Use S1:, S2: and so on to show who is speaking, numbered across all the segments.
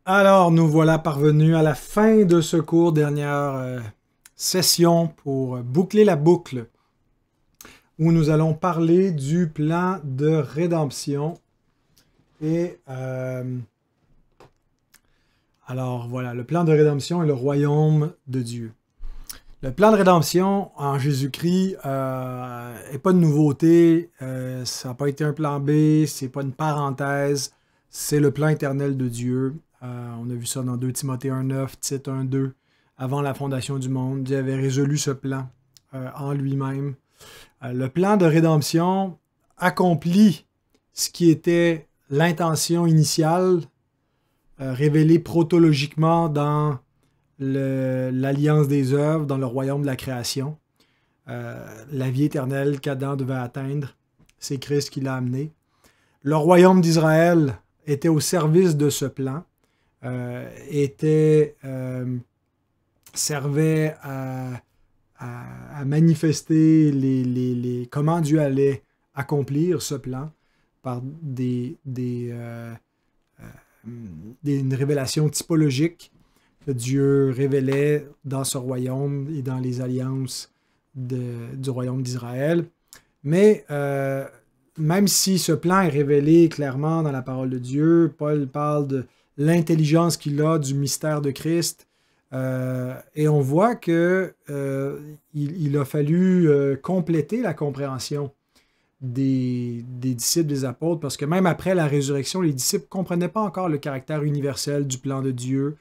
S1: Alors, nous voilà parvenus à la fin de ce cours, dernière session pour boucler la boucle, où nous allons parler du plan de rédemption. Et alors voilà, le plan de rédemption et le royaume de Dieu. Le plan de rédemption en Jésus-Christ n'est pas de nouveauté, ça n'a pas été un plan B, c'est pas une parenthèse, c'est le plan éternel de Dieu. On a vu ça dans 2 Timothée 1,9, Tite 1,2. Avant la fondation du monde, Dieu avait résolu ce plan en lui-même. Le plan de rédemption accomplit ce qui était l'intention initiale, révélée protologiquement dans l'alliance des œuvres, dans le royaume de la création. La vie éternelle qu'Adam devait atteindre, c'est Christ qui l'a amené. Le royaume d'Israël était au service de ce plan. Servait à manifester comment Dieu allait accomplir ce plan par une révélation typologique que Dieu révélait dans ce royaume et dans les alliances du royaume d'Israël. Mais même si ce plan est révélé clairement dans la parole de Dieu, Paul parle de l'intelligence qu'il a du mystère de Christ. Et on voit qu'il a fallu compléter la compréhension des disciples, des apôtres, parce que même après la résurrection, les disciples ne comprenaient pas encore le caractère universel du plan de Dieu.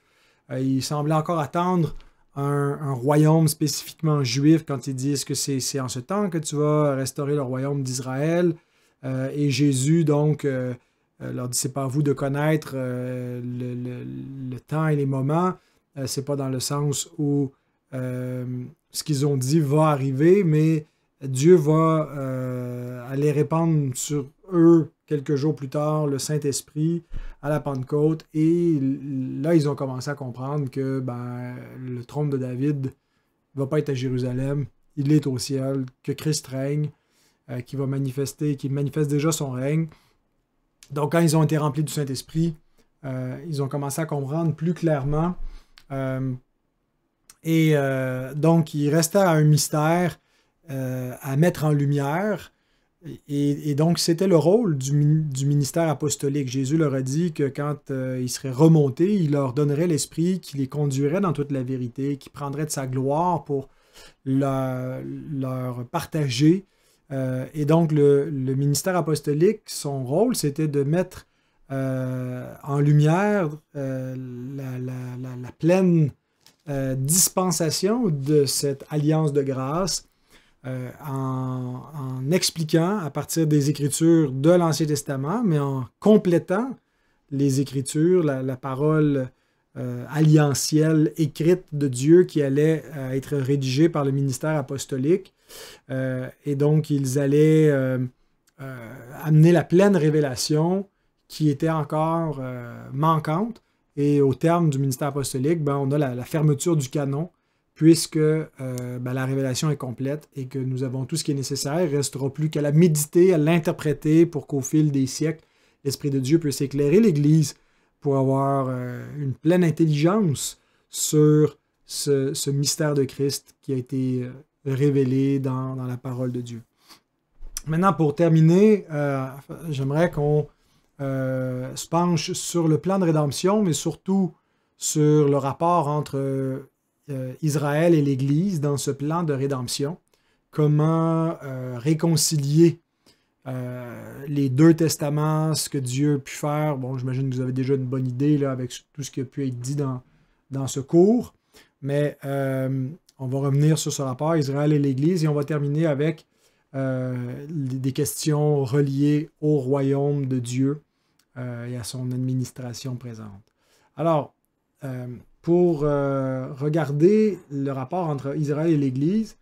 S1: Ils semblaient encore attendre un royaume spécifiquement juif quand ils disent que c'est en ce temps que tu vas restaurer le royaume d'Israël. Et Jésus, donc, leur dit, c'est pas à vous de connaître le temps et les moments. C'est pas dans le sens où ce qu'ils ont dit va arriver, mais Dieu va aller répandre sur eux quelques jours plus tard le Saint-Esprit à la Pentecôte. Et là, ils ont commencé à comprendre que le trône de David ne va pas être à Jérusalem, il est au ciel, que Christ règne, qui manifeste déjà son règne. Donc, quand ils ont été remplis du Saint-Esprit, ils ont commencé à comprendre plus clairement. Donc, il restait un mystère à mettre en lumière. Et donc, c'était le rôle du ministère apostolique. Jésus leur a dit que quand ils seraient remontés, il leur donnerait l'Esprit qui les conduirait dans toute la vérité, qui prendrait de sa gloire pour leur partager. Et donc, le ministère apostolique, son rôle, c'était de mettre en lumière la pleine dispensation de cette alliance de grâce en expliquant à partir des Écritures de l'Ancien Testament, mais en complétant les Écritures, la parole alliantielle écrite de Dieu qui allait être rédigée par le ministère apostolique. Et donc, ils allaient amener la pleine révélation qui était encore manquante. Et au terme du ministère apostolique, on a la fermeture du canon, puisque la révélation est complète et que nous avons tout ce qui est nécessaire. Il ne restera plus qu'à la méditer, à l'interpréter pour qu'au fil des siècles, l'Esprit de Dieu puisse éclairer l'Église pour avoir une pleine intelligence sur ce mystère de Christ qui a été révélé dans la parole de Dieu. Maintenant, pour terminer, j'aimerais qu'on se penche sur le plan de rédemption, mais surtout sur le rapport entre Israël et l'Église dans ce plan de rédemption. Comment réconcilier les deux testaments, ce que Dieu a pu faire. Bon, j'imagine que vous avez déjà une bonne idée là, avec tout ce qui a pu être dit dans ce cours, mais on va revenir sur ce rapport, Israël et l'Église, et on va terminer avec des questions reliées au royaume de Dieu et à son administration présente. Alors, pour regarder le rapport entre Israël et l'Église,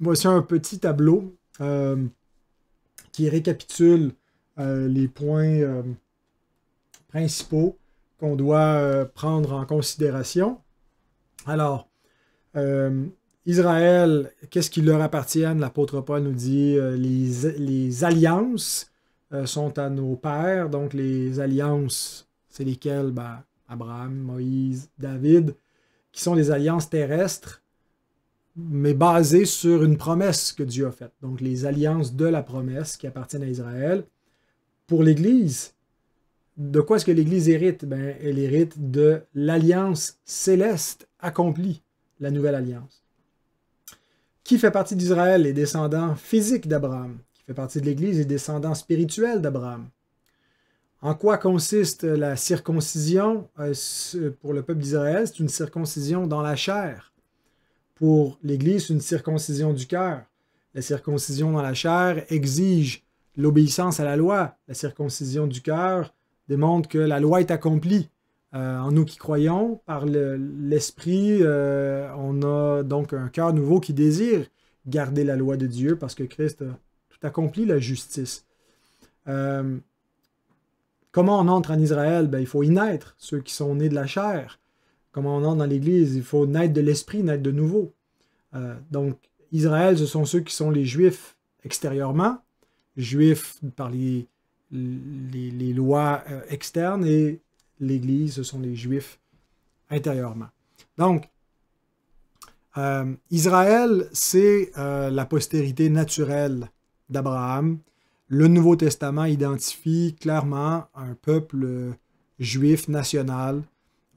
S1: voici un petit tableau qui récapitule les points principaux qu'on doit prendre en considération. Alors, Israël, qu'est-ce qui leur appartient? L'apôtre Paul nous dit les alliances sont à nos pères. Donc, les alliances, c'est lesquelles? Abraham, Moïse, David, qui sont des alliances terrestres, mais basées sur une promesse que Dieu a faite. Donc les alliances de la promesse qui appartiennent à Israël. Pour l'Église, de quoi est-ce que l'Église hérite? Ben, elle hérite de l'alliance céleste accomplie, la nouvelle alliance. Qui fait partie d'Israël? Les descendants physiques d'Abraham. Qui fait partie de l'Église? Les descendants spirituels d'Abraham. En quoi consiste la circoncision pour le peuple d'Israël? C'est une circoncision dans la chair. Pour l'Église, c'est une circoncision du cœur. La circoncision dans la chair exige l'obéissance à la loi. La circoncision du cœur démontre que la loi est accomplie. En nous qui croyons, par l'Esprit, on a donc un cœur nouveau qui désire garder la loi de Dieu parce que Christ a tout accompli, la justice. Comment on entre en Israël? Ben, il faut y naître, ceux qui sont nés de la chair. Comment on entre dans l'Église? Il faut naître de l'Esprit, naître de nouveau. Donc, Israël, ce sont ceux qui sont les Juifs extérieurement, Juifs par les lois externes, et l'Église, ce sont les Juifs intérieurement. Donc, Israël, c'est la postérité naturelle d'Abraham. Le Nouveau Testament identifie clairement un peuple juif national.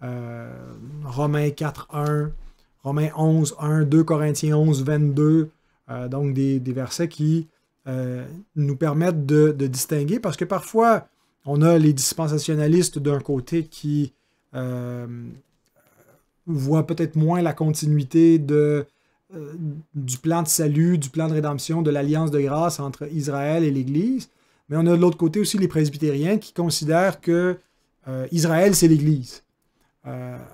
S1: Romains 4.1, Romains 11.1, 2 Corinthiens 11.22, donc des versets qui nous permettent de distinguer, parce que parfois, on a les dispensationalistes d'un côté qui voient peut-être moins la continuité du plan de salut, du plan de rédemption, de l'alliance de grâce entre Israël et l'Église. Mais on a de l'autre côté aussi les presbytériens qui considèrent que Israël, c'est l'Église.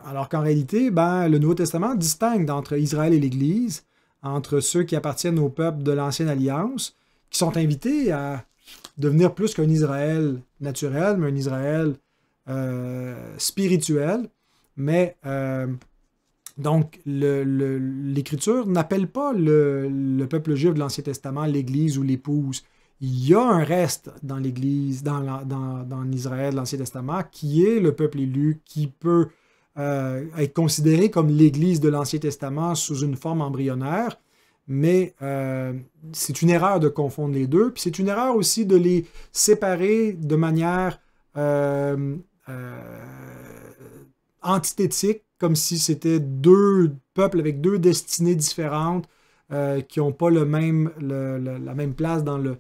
S1: Alors qu'en réalité, le Nouveau Testament distingue entre Israël et l'Église, entre ceux qui appartiennent au peuple de l'Ancienne Alliance, qui sont invités à devenir plus qu'un Israël naturel, mais un Israël spirituel. Mais donc, l'Écriture n'appelle pas le peuple juif de l'Ancien Testament l'Église ou l'épouse. Il y a un reste dans l'Église, dans Israël de l'Ancien Testament, qui est le peuple élu, qui peut être considéré comme l'Église de l'Ancien Testament sous une forme embryonnaire, mais c'est une erreur de confondre les deux, puis c'est une erreur aussi de les séparer de manière antithétique, comme si c'était deux peuples avec deux destinées différentes qui n'ont pas la même place dans le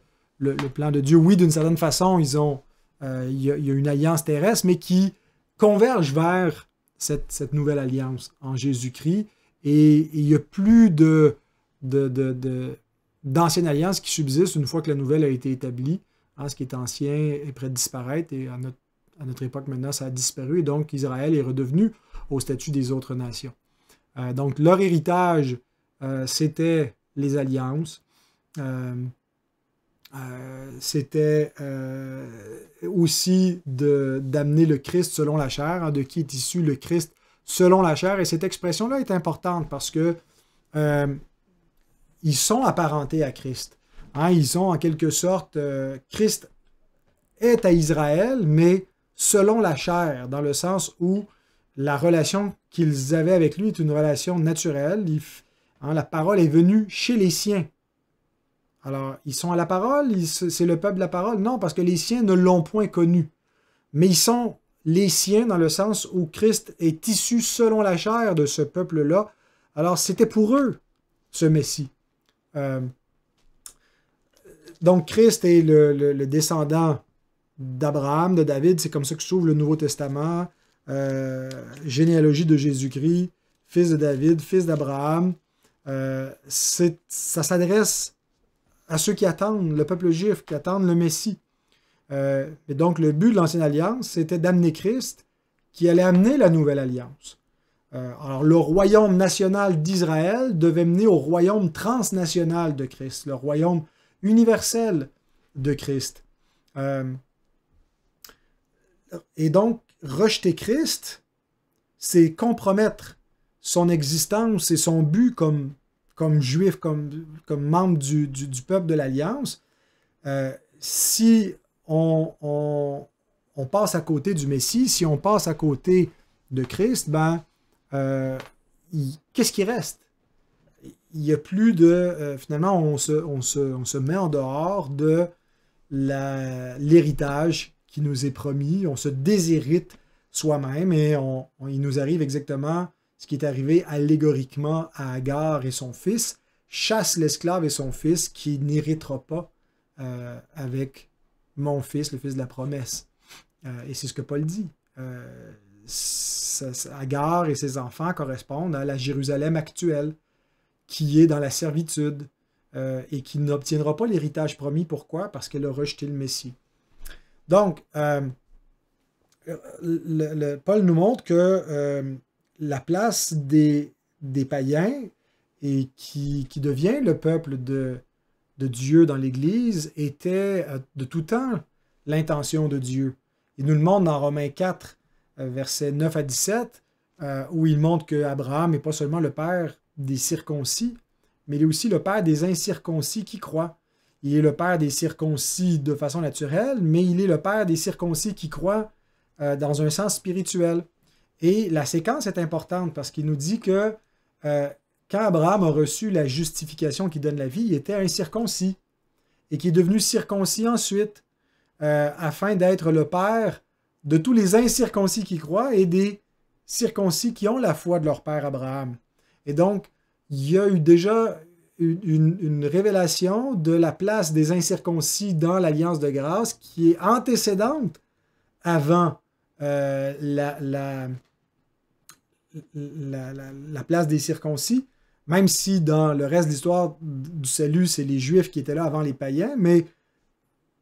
S1: plan de Dieu. Oui, d'une certaine façon, il y a une alliance terrestre, mais qui converge vers cette nouvelle alliance en Jésus-Christ. Et il n'y a plus d'ancienne alliance qui subsiste une fois que la nouvelle a été établie. Ce qui est ancien est prêt de disparaître, et à notre époque maintenant, ça a disparu. Et donc, Israël est redevenu au statut des autres nations. Donc, leur héritage, c'était les alliances. C'était aussi d'amener le Christ selon la chair, de qui est issu le Christ selon la chair. Et cette expression-là est importante parce que ils sont apparentés à Christ. Ils sont en quelque sorte, Christ est à Israël, mais selon la chair, dans le sens où la relation qu'ils avaient avec lui est une relation naturelle. La parole est venue chez les siens. Alors, ils sont à la parole, c'est le peuple de la parole? Non, parce que les siens ne l'ont point connu. Mais ils sont les siens dans le sens où Christ est issu selon la chair de ce peuple-là. Alors, c'était pour eux, ce Messie. Donc, Christ est le descendant d'Abraham, de David. C'est comme ça que s'ouvre le Nouveau Testament. Généalogie de Jésus-Christ, fils de David, fils d'Abraham. Ça s'adresse à ceux qui attendent, le peuple juif, qui attendent le Messie. Et donc, le but de l'Ancienne Alliance, c'était d'amener Christ, qui allait amener la Nouvelle Alliance. Alors, le royaume national d'Israël devait mener au royaume transnational de Christ, le royaume universel de Christ. Et donc, rejeter Christ, c'est compromettre son existence et son but comme juif, comme membre du peuple de l'Alliance. Si on passe à côté du Messie, si on passe à côté de Christ, qu'est-ce qui reste? Il n'y a plus de... finalement, on se met en dehors de l'héritage qui nous est promis. On se déshérite soi-même et il nous arrive exactement ce qui est arrivé allégoriquement à Agar et son fils. Chasse l'esclave et son fils qui n'héritera pas avec mon fils, le fils de la promesse. Et c'est ce que Paul dit. Agar et ses enfants correspondent à la Jérusalem actuelle, qui est dans la servitude et qui n'obtiendra pas l'héritage promis. Pourquoi? Parce qu'elle a rejeté le Messie. Donc, Paul nous montre que la place des païens et qui devient le peuple de Dieu dans l'Église était de tout temps l'intention de Dieu. Il nous le montre dans Romains 4, versets 9 à 17, où il montre qu'Abraham n'est pas seulement le père des circoncis, mais il est aussi le père des incirconcis qui croient. Il est le père des circoncis de façon naturelle, mais il est le père des circoncis qui croient dans un sens spirituel. Et la séquence est importante parce qu'il nous dit que quand Abraham a reçu la justification qui donne la vie, il était incirconcis et qui est devenu circoncis ensuite afin d'être le père de tous les incirconcis qui croient et des circoncis qui ont la foi de leur père Abraham. Et donc, il y a eu déjà une révélation de la place des incirconcis dans l'Alliance de grâce qui est antécédente avant la place des circoncis, même si dans le reste de l'histoire du salut, c'est les Juifs qui étaient là avant les païens, mais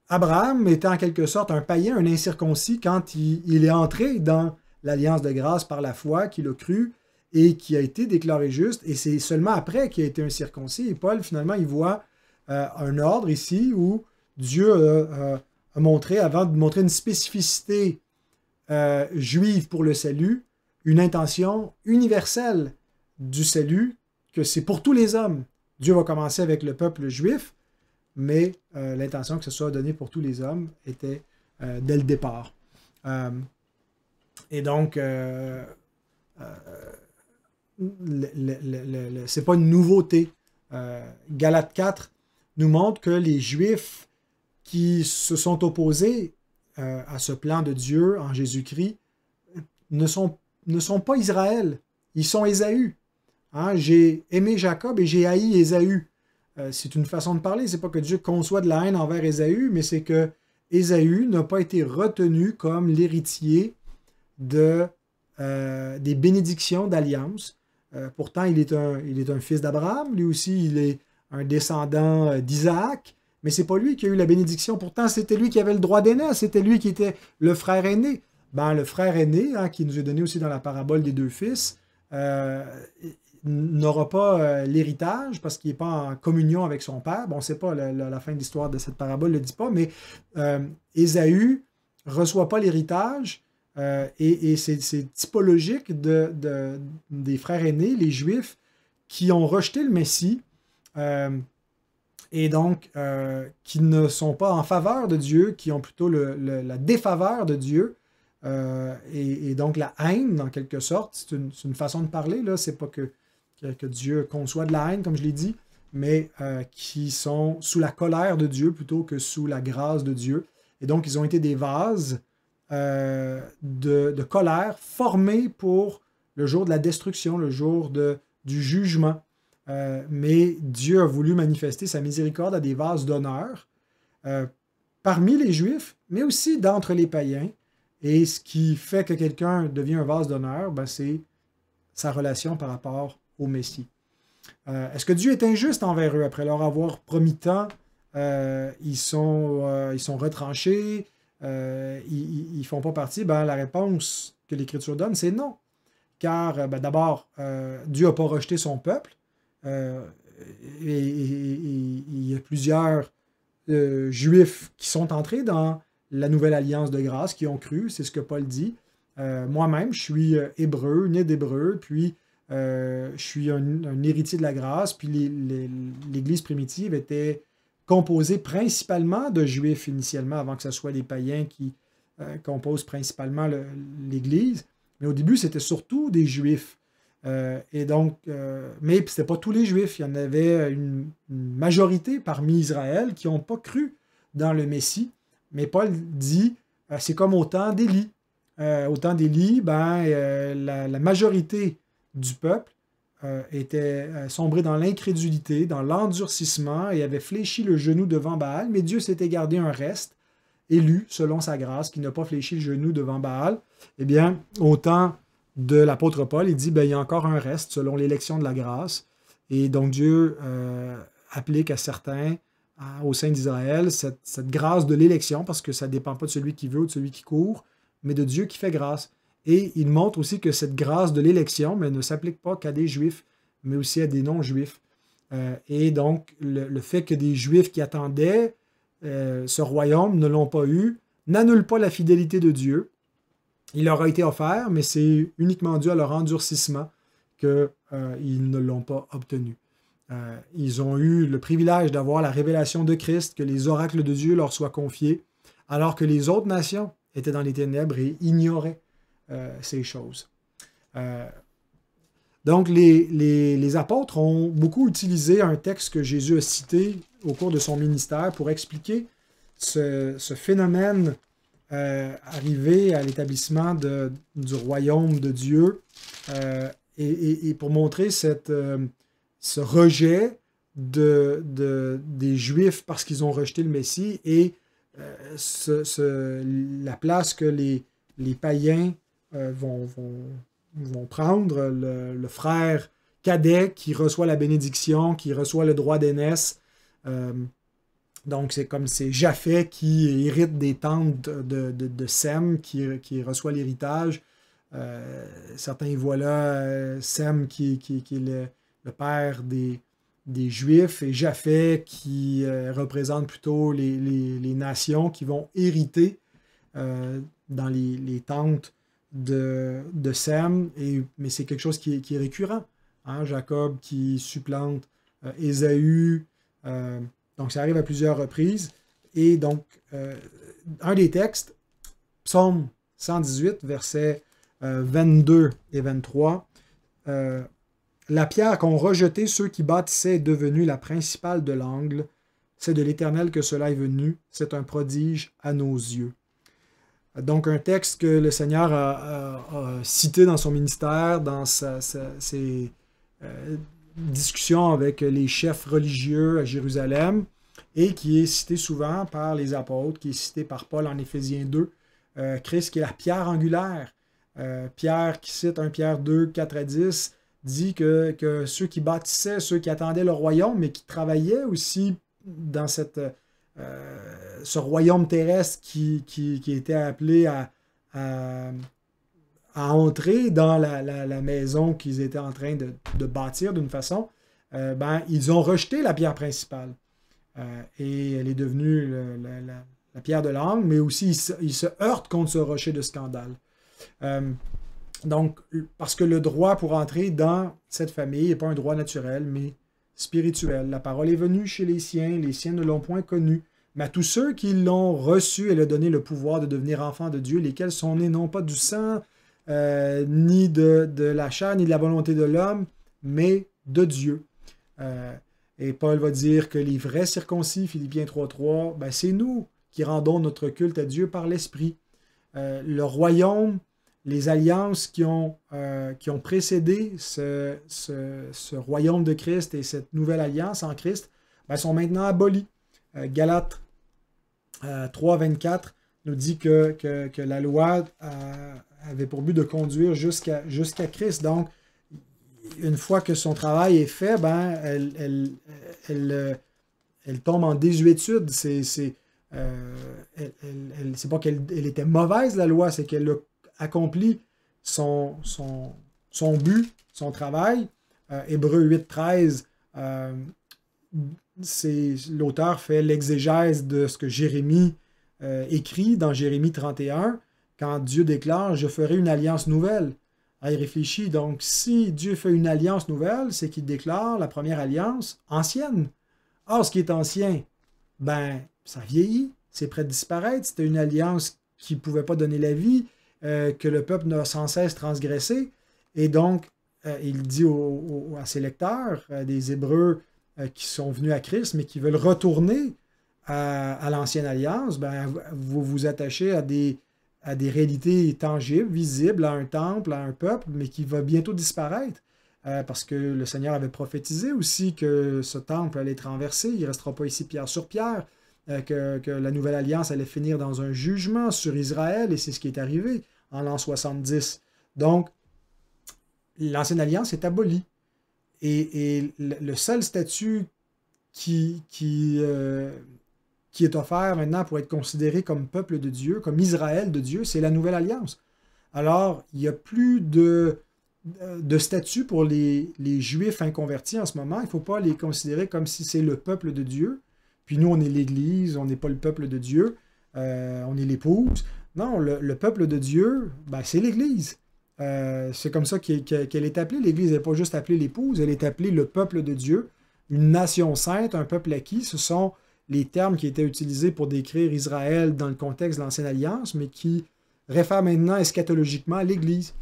S1: Abraham était en quelque sorte un païen, un incirconcis, quand il est entré dans l'Alliance de grâce par la foi, qu'il a cru et qui a été déclaré juste, et c'est seulement après qu'il a été un circoncis. Et Paul, finalement, il voit un ordre ici où Dieu a montré, avant de montrer une spécificité juive pour le salut, une intention universelle du salut, que c'est pour tous les hommes. Dieu va commencer avec le peuple juif, mais l'intention que ce soit donné pour tous les hommes était dès le départ. Et donc, c'est pas une nouveauté. Galates 4 nous montre que les Juifs qui se sont opposés à ce plan de Dieu en Jésus-Christ ne sont pas Israël, ils sont Ésaü. Hein? J'ai aimé Jacob et j'ai haï Ésaü. C'est une façon de parler, c'est pas que Dieu conçoit de la haine envers Ésaü, mais c'est que Ésaü n'a pas été retenu comme l'héritier des bénédictions d'alliance. Pourtant, il est un fils d'Abraham, lui aussi, il est un descendant d'Isaac, mais c'est pas lui qui a eu la bénédiction. Pourtant, c'était lui qui avait le droit d'aînesse, c'était lui qui était le frère aîné. Le frère aîné, qui nous est donné aussi dans la parabole des deux fils, n'aura pas l'héritage parce qu'il n'est pas en communion avec son père. Bon, on ne sait pas, la fin de l'histoire de cette parabole ne le dit pas, mais Ésaü ne reçoit pas l'héritage et c'est typologique des frères aînés, les Juifs, qui ont rejeté le Messie et donc qui ne sont pas en faveur de Dieu, qui ont plutôt la défaveur de Dieu. Et donc la haine, en quelque sorte, c'est une façon de parler, là, c'est pas que Dieu conçoit de la haine, comme je l'ai dit, mais qui sont sous la colère de Dieu plutôt que sous la grâce de Dieu. Et donc, ils ont été des vases de colère formés pour le jour de la destruction, le jour du jugement. Mais Dieu a voulu manifester sa miséricorde à des vases d'honneur parmi les Juifs, mais aussi d'entre les païens. Et ce qui fait que quelqu'un devient un vase d'honneur, c'est sa relation par rapport au Messie. Est-ce que Dieu est injuste envers eux après leur avoir promis tant? Ils sont retranchés, ils ne font pas partie. La réponse que l'Écriture donne, c'est non. Car d'abord, Dieu n'a pas rejeté son peuple. Et il y a plusieurs Juifs qui sont entrés dans la nouvelle alliance de grâce, qui ont cru, c'est ce que Paul dit. Moi-même, je suis hébreu, né d'hébreu, puis je suis un héritier de la grâce, puis l'Église primitive était composée principalement de Juifs initialement, avant que ce soit les païens qui composent principalement l'Église. Mais au début, c'était surtout des Juifs. Et donc, mais ce n'était pas tous les Juifs. Il y en avait une majorité parmi Israël qui n'ont pas cru dans le Messie. Mais Paul dit, c'est comme au temps d'Élie. Au temps d'Élie, la majorité du peuple était sombré dans l'incrédulité, dans l'endurcissement et avait fléchi le genou devant Baal. Mais Dieu s'était gardé un reste, élu selon sa grâce, qui n'a pas fléchi le genou devant Baal. Eh bien, au temps de l'apôtre Paul, il dit, il y a encore un reste selon l'élection de la grâce. Et donc Dieu applique à certains, au sein d'Israël, cette grâce de l'élection, parce que ça ne dépend pas de celui qui veut ou de celui qui court, mais de Dieu qui fait grâce. Et il montre aussi que cette grâce de l'élection ne s'applique pas qu'à des Juifs, mais aussi à des non-Juifs. Et donc, le fait que des Juifs qui attendaient ce royaume ne l'ont pas eu, n'annule pas la fidélité de Dieu. Il leur a été offert, mais c'est uniquement dû à leur endurcissement qu'ils ne l'ont pas obtenu. Ils ont eu le privilège d'avoir la révélation de Christ, que les oracles de Dieu leur soient confiés, alors que les autres nations étaient dans les ténèbres et ignoraient ces choses. Donc, les apôtres ont beaucoup utilisé un texte que Jésus a cité au cours de son ministère pour expliquer ce phénomène arrivé à l'établissement du royaume de Dieu et pour montrer ce rejet des Juifs parce qu'ils ont rejeté le Messie et la place que les païens vont prendre, le frère cadet qui reçoit la bénédiction, qui reçoit le droit d'aînesse. Donc, c'est Japhet qui hérite des tentes de Sem, qui reçoit l'héritage. Certains voient là Sem qui est le père des Juifs et Japhet qui représente plutôt les nations qui vont hériter dans les tentes de Sem. Mais c'est quelque chose qui est récurrent. Hein? Jacob qui supplante Ésaü. Donc, ça arrive à plusieurs reprises. Et donc, un des textes, Psaume 118, versets 22 et 23, la pierre qu'ont rejetée ceux qui bâtissaient est devenue la principale de l'angle. C'est de l'Éternel que cela est venu. C'est un prodige à nos yeux. Donc, un texte que le Seigneur a cité dans son ministère, dans ses discussions avec les chefs religieux à Jérusalem, et qui est cité souvent par les apôtres, qui est cité par Paul en Éphésiens 2. Christ qui est la pierre angulaire. Pierre qui cite 1 Pierre 2, 4 à 10, dit que ceux qui bâtissaient, ceux qui attendaient le royaume, mais qui travaillaient aussi dans ce royaume terrestre qui était appelé à entrer dans la maison qu'ils étaient en train de bâtir d'une façon, ils ont rejeté la pierre principale. Et elle est devenue la pierre de l'angle, mais aussi ils se heurtent contre ce rocher de scandale. Donc, parce que le droit pour entrer dans cette famille n'est pas un droit naturel, mais spirituel. La parole est venue chez les siens ne l'ont point connue. Mais à tous ceux qui l'ont reçu, elle a donné le pouvoir de devenir enfants de Dieu, lesquels sont nés non pas du sang, ni de la chair, ni de la volonté de l'homme, mais de Dieu. Et Paul va dire que les vrais circoncis, Philippiens 3.3, c'est nous qui rendons notre culte à Dieu par l'Esprit. Le royaume, les alliances qui ont précédé ce royaume de Christ et cette nouvelle alliance en Christ sont maintenant abolies. Galates 3.24 nous dit que la loi avait pour but de conduire jusqu'à Christ. Donc, une fois que son travail est fait, elle tombe en désuétude. C'est pas qu'elle était mauvaise, la loi, c'est qu'elle a accompli son but, son travail. Hébreux 8.13, l'auteur fait l'exégèse de ce que Jérémie écrit dans Jérémie 31, quand Dieu déclare « Je ferai une alliance nouvelle ». Il réfléchit, donc si Dieu fait une alliance nouvelle, c'est qu'il déclare la première alliance ancienne. Or, ce qui est ancien, ça vieillit, c'est prêt de disparaître. C'était une alliance qui ne pouvait pas donner la vie. que le peuple n'a sans cesse transgressé. Et donc, il dit à ses lecteurs, des Hébreux qui sont venus à Christ, mais qui veulent retourner à l'Ancienne Alliance, ben, vous vous attachez à des réalités tangibles, visibles, à un temple, à un peuple, mais qui va bientôt disparaître. Parce que le Seigneur avait prophétisé aussi que ce temple allait être renversé, il ne restera pas ici pierre sur pierre, que la Nouvelle Alliance allait finir dans un jugement sur Israël, et c'est ce qui est arrivé en l'an 70. Donc, l'Ancienne Alliance est abolie. Et le seul statut qui est offert maintenant pour être considéré comme peuple de Dieu, comme Israël de Dieu, c'est la Nouvelle Alliance. Alors, il n'y a plus de statut pour les Juifs inconvertis en ce moment. Il ne faut pas les considérer comme si c'est le peuple de Dieu. Puis nous, on est l'Église, on n'est pas le peuple de Dieu, on est l'épouse. Non, le peuple de Dieu, ben, c'est l'Église. C'est comme ça qu'elle est appelée. L'Église n'est pas juste appelée l'épouse, elle est appelée le peuple de Dieu, une nation sainte, un peuple acquis. Ce sont les termes qui étaient utilisés pour décrire Israël dans le contexte de l'Ancienne Alliance, mais qui réfèrent maintenant eschatologiquement à l'Église.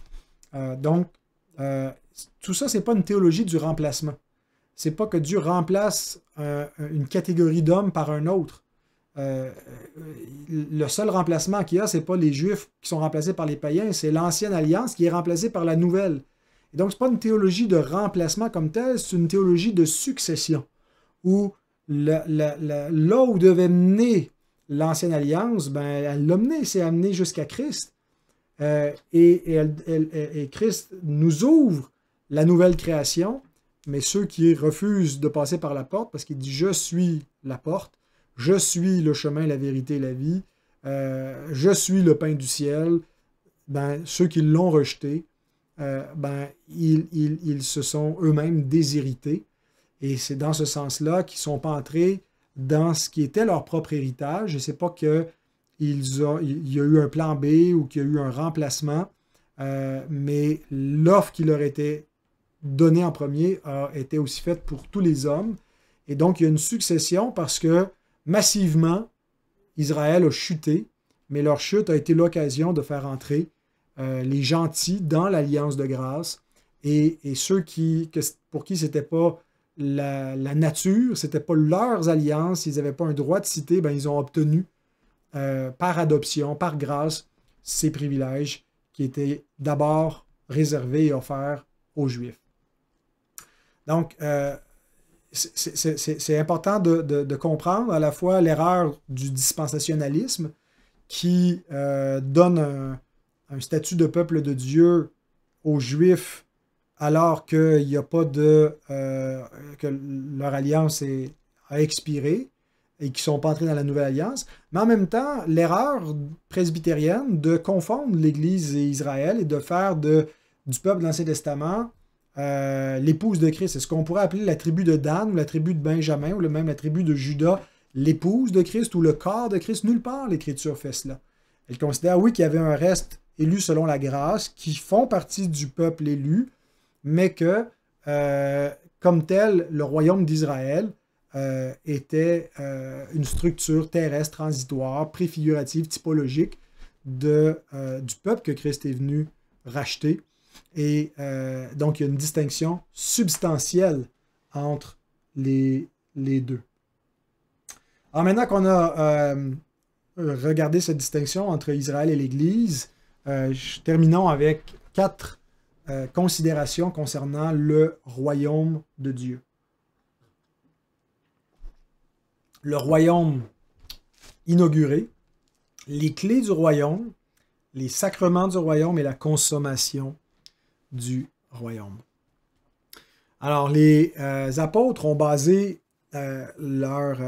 S1: Donc, tout ça, ce n'est pas une théologie du remplacement. Ce n'est pas que Dieu remplace une catégorie d'hommes par un autre. Le seul remplacement qu'il y a, ce n'est pas les Juifs qui sont remplacés par les païens, c'est l'Ancienne Alliance qui est remplacée par la Nouvelle. Et donc, ce n'est pas une théologie de remplacement comme telle, c'est une théologie de succession, où là où devait mener l'Ancienne Alliance, ben, elle l'a mené, c'est amené jusqu'à Christ. Et Christ nous ouvre la nouvelle création, mais ceux qui refusent de passer par la porte, parce qu'il dit « Je suis la porte, je suis le chemin, la vérité et la vie, je suis le pain du ciel », ben, ceux qui l'ont rejeté, ben, ils se sont eux-mêmes déshérités. Et c'est dans ce sens-là qu'ils ne sont pas entrés dans ce qui était leur propre héritage. Et ce n'est pas qu'il y a eu un plan B ou qu'il y a eu un remplacement, mais l'offre qui leur était donnée en premier a été aussi faite pour tous les hommes. Et donc, il y a une succession parce que massivement, Israël a chuté, mais leur chute a été l'occasion de faire entrer les gentils dans l'alliance de grâce et ceux pour qui ce n'était pas la nature, ce n'était pas leurs alliances, ils n'avaient pas un droit de citer, ben, ils ont obtenu par adoption, par grâce, ces privilèges qui étaient d'abord réservés et offerts aux Juifs. Donc, c'est important de comprendre à la fois l'erreur du dispensationalisme qui donne un statut de peuple de Dieu aux Juifs alors qu'il n'y a pas que leur alliance a expiré et qu'ils ne sont pas entrés dans la nouvelle alliance, mais en même temps, l'erreur presbytérienne de confondre l'Église et Israël et de faire du peuple de l'Ancien Testament l'épouse de Christ. C'est ce qu'on pourrait appeler la tribu de Dan ou la tribu de Benjamin ou même la tribu de Judas, l'épouse de Christ ou le corps de Christ. Nulle part l'Écriture fait cela. Elle considère, oui, qu'il y avait un reste élu selon la grâce, qui font partie du peuple élu, mais que, comme tel, le royaume d'Israël était une structure terrestre, transitoire, préfigurative, typologique du peuple que Christ est venu racheter. Et donc, il y a une distinction substantielle entre les deux. Alors maintenant qu'on a regardé cette distinction entre Israël et l'Église, terminons avec 4 considérations concernant le royaume de Dieu. Le royaume inauguré, les clés du royaume, les sacrements du royaume et la consommation du royaume. Alors, les apôtres ont basé leur...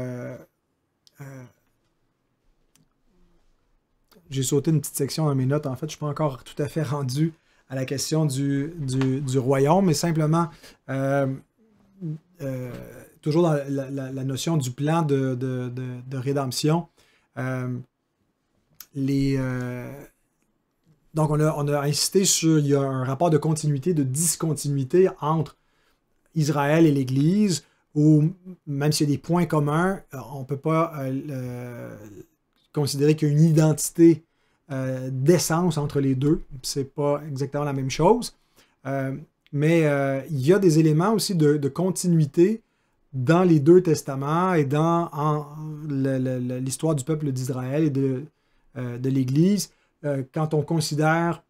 S1: j'ai sauté une petite section dans mes notes, en fait, je ne suis pas encore tout à fait rendu à la question du royaume, mais simplement, toujours dans la notion du plan de rédemption, donc on a insisté sur, il y a un rapport de continuité, de discontinuité entre Israël et l'Église, où même s'il y a des points communs, on ne peut pas considérer qu'il y a une identité d'essence entre les deux. C'est pas exactement la même chose. Mais il y a des éléments aussi de continuité dans les deux testaments et dans l'histoire du peuple d'Israël et de l'Église quand on considère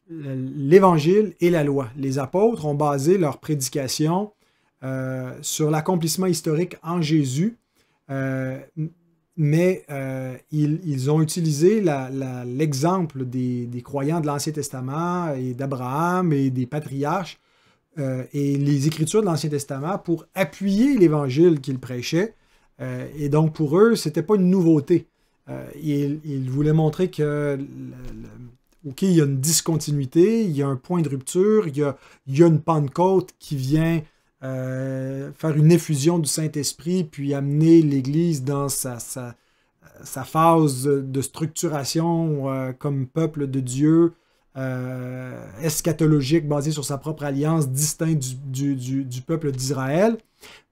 S1: l'Évangile et la loi. Les apôtres ont basé leur prédication sur l'accomplissement historique en Jésus, mais ils ont utilisé l'exemple des croyants de l'Ancien Testament et d'Abraham et des patriarches et les Écritures de l'Ancien Testament pour appuyer l'Évangile qu'ils prêchaient. Et donc, pour eux, ce n'était pas une nouveauté. Ils voulaient montrer que, OK, il y a une discontinuité, il y a un point de rupture, il y a une Pentecôte qui vient faire une effusion du Saint-Esprit, puis amener l'Église dans sa phase de structuration comme peuple de Dieu, eschatologique, basé sur sa propre alliance, distinct du peuple d'Israël.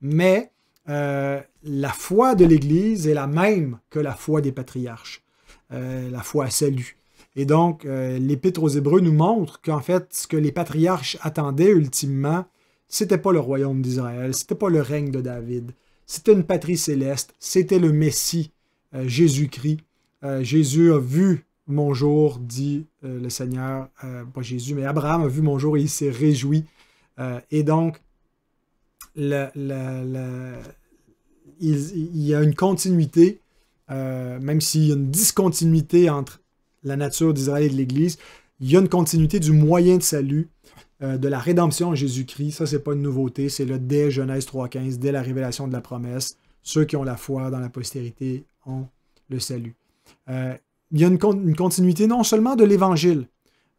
S1: Mais la foi de l'Église est la même que la foi des patriarches, la foi à salut. Et donc, l'Épître aux Hébreux nous montre qu'en fait, ce que les patriarches attendaient ultimement, c'était pas le royaume d'Israël, c'était pas le règne de David, c'était une patrie céleste, c'était le Messie, Jésus-Christ. Jésus a vu mon jour, dit le Seigneur, pas Jésus, mais Abraham a vu mon jour et il s'est réjoui. Et donc, il y a une continuité, même s'il y a une discontinuité entre la nature d'Israël et de l'Église, il y a une continuité du moyen de salut, de la rédemption en Jésus-Christ. Ça, c'est pas une nouveauté, c'est là dès Genèse 3.15, dès la révélation de la promesse. Ceux qui ont la foi dans la postérité ont le salut. Il y a une continuité non seulement de l'Évangile,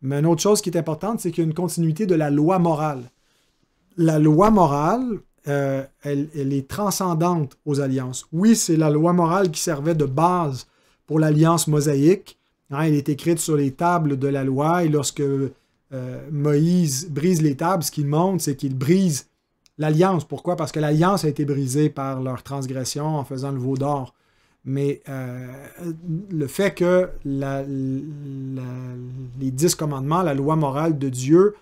S1: mais une autre chose qui est importante, c'est qu'il y a une continuité de la loi morale. La loi morale, elle est transcendante aux alliances. Oui, c'est la loi morale qui servait de base pour l'alliance mosaïque. Elle est écrite sur les tables de la loi et lorsque Moïse brise les tables, ce qu'il montre, c'est qu'il brise l'alliance. Pourquoi? Parce que l'alliance a été brisée par leur transgression en faisant le veau d'or. Mais le fait que les 10 commandements, la loi morale de Dieu,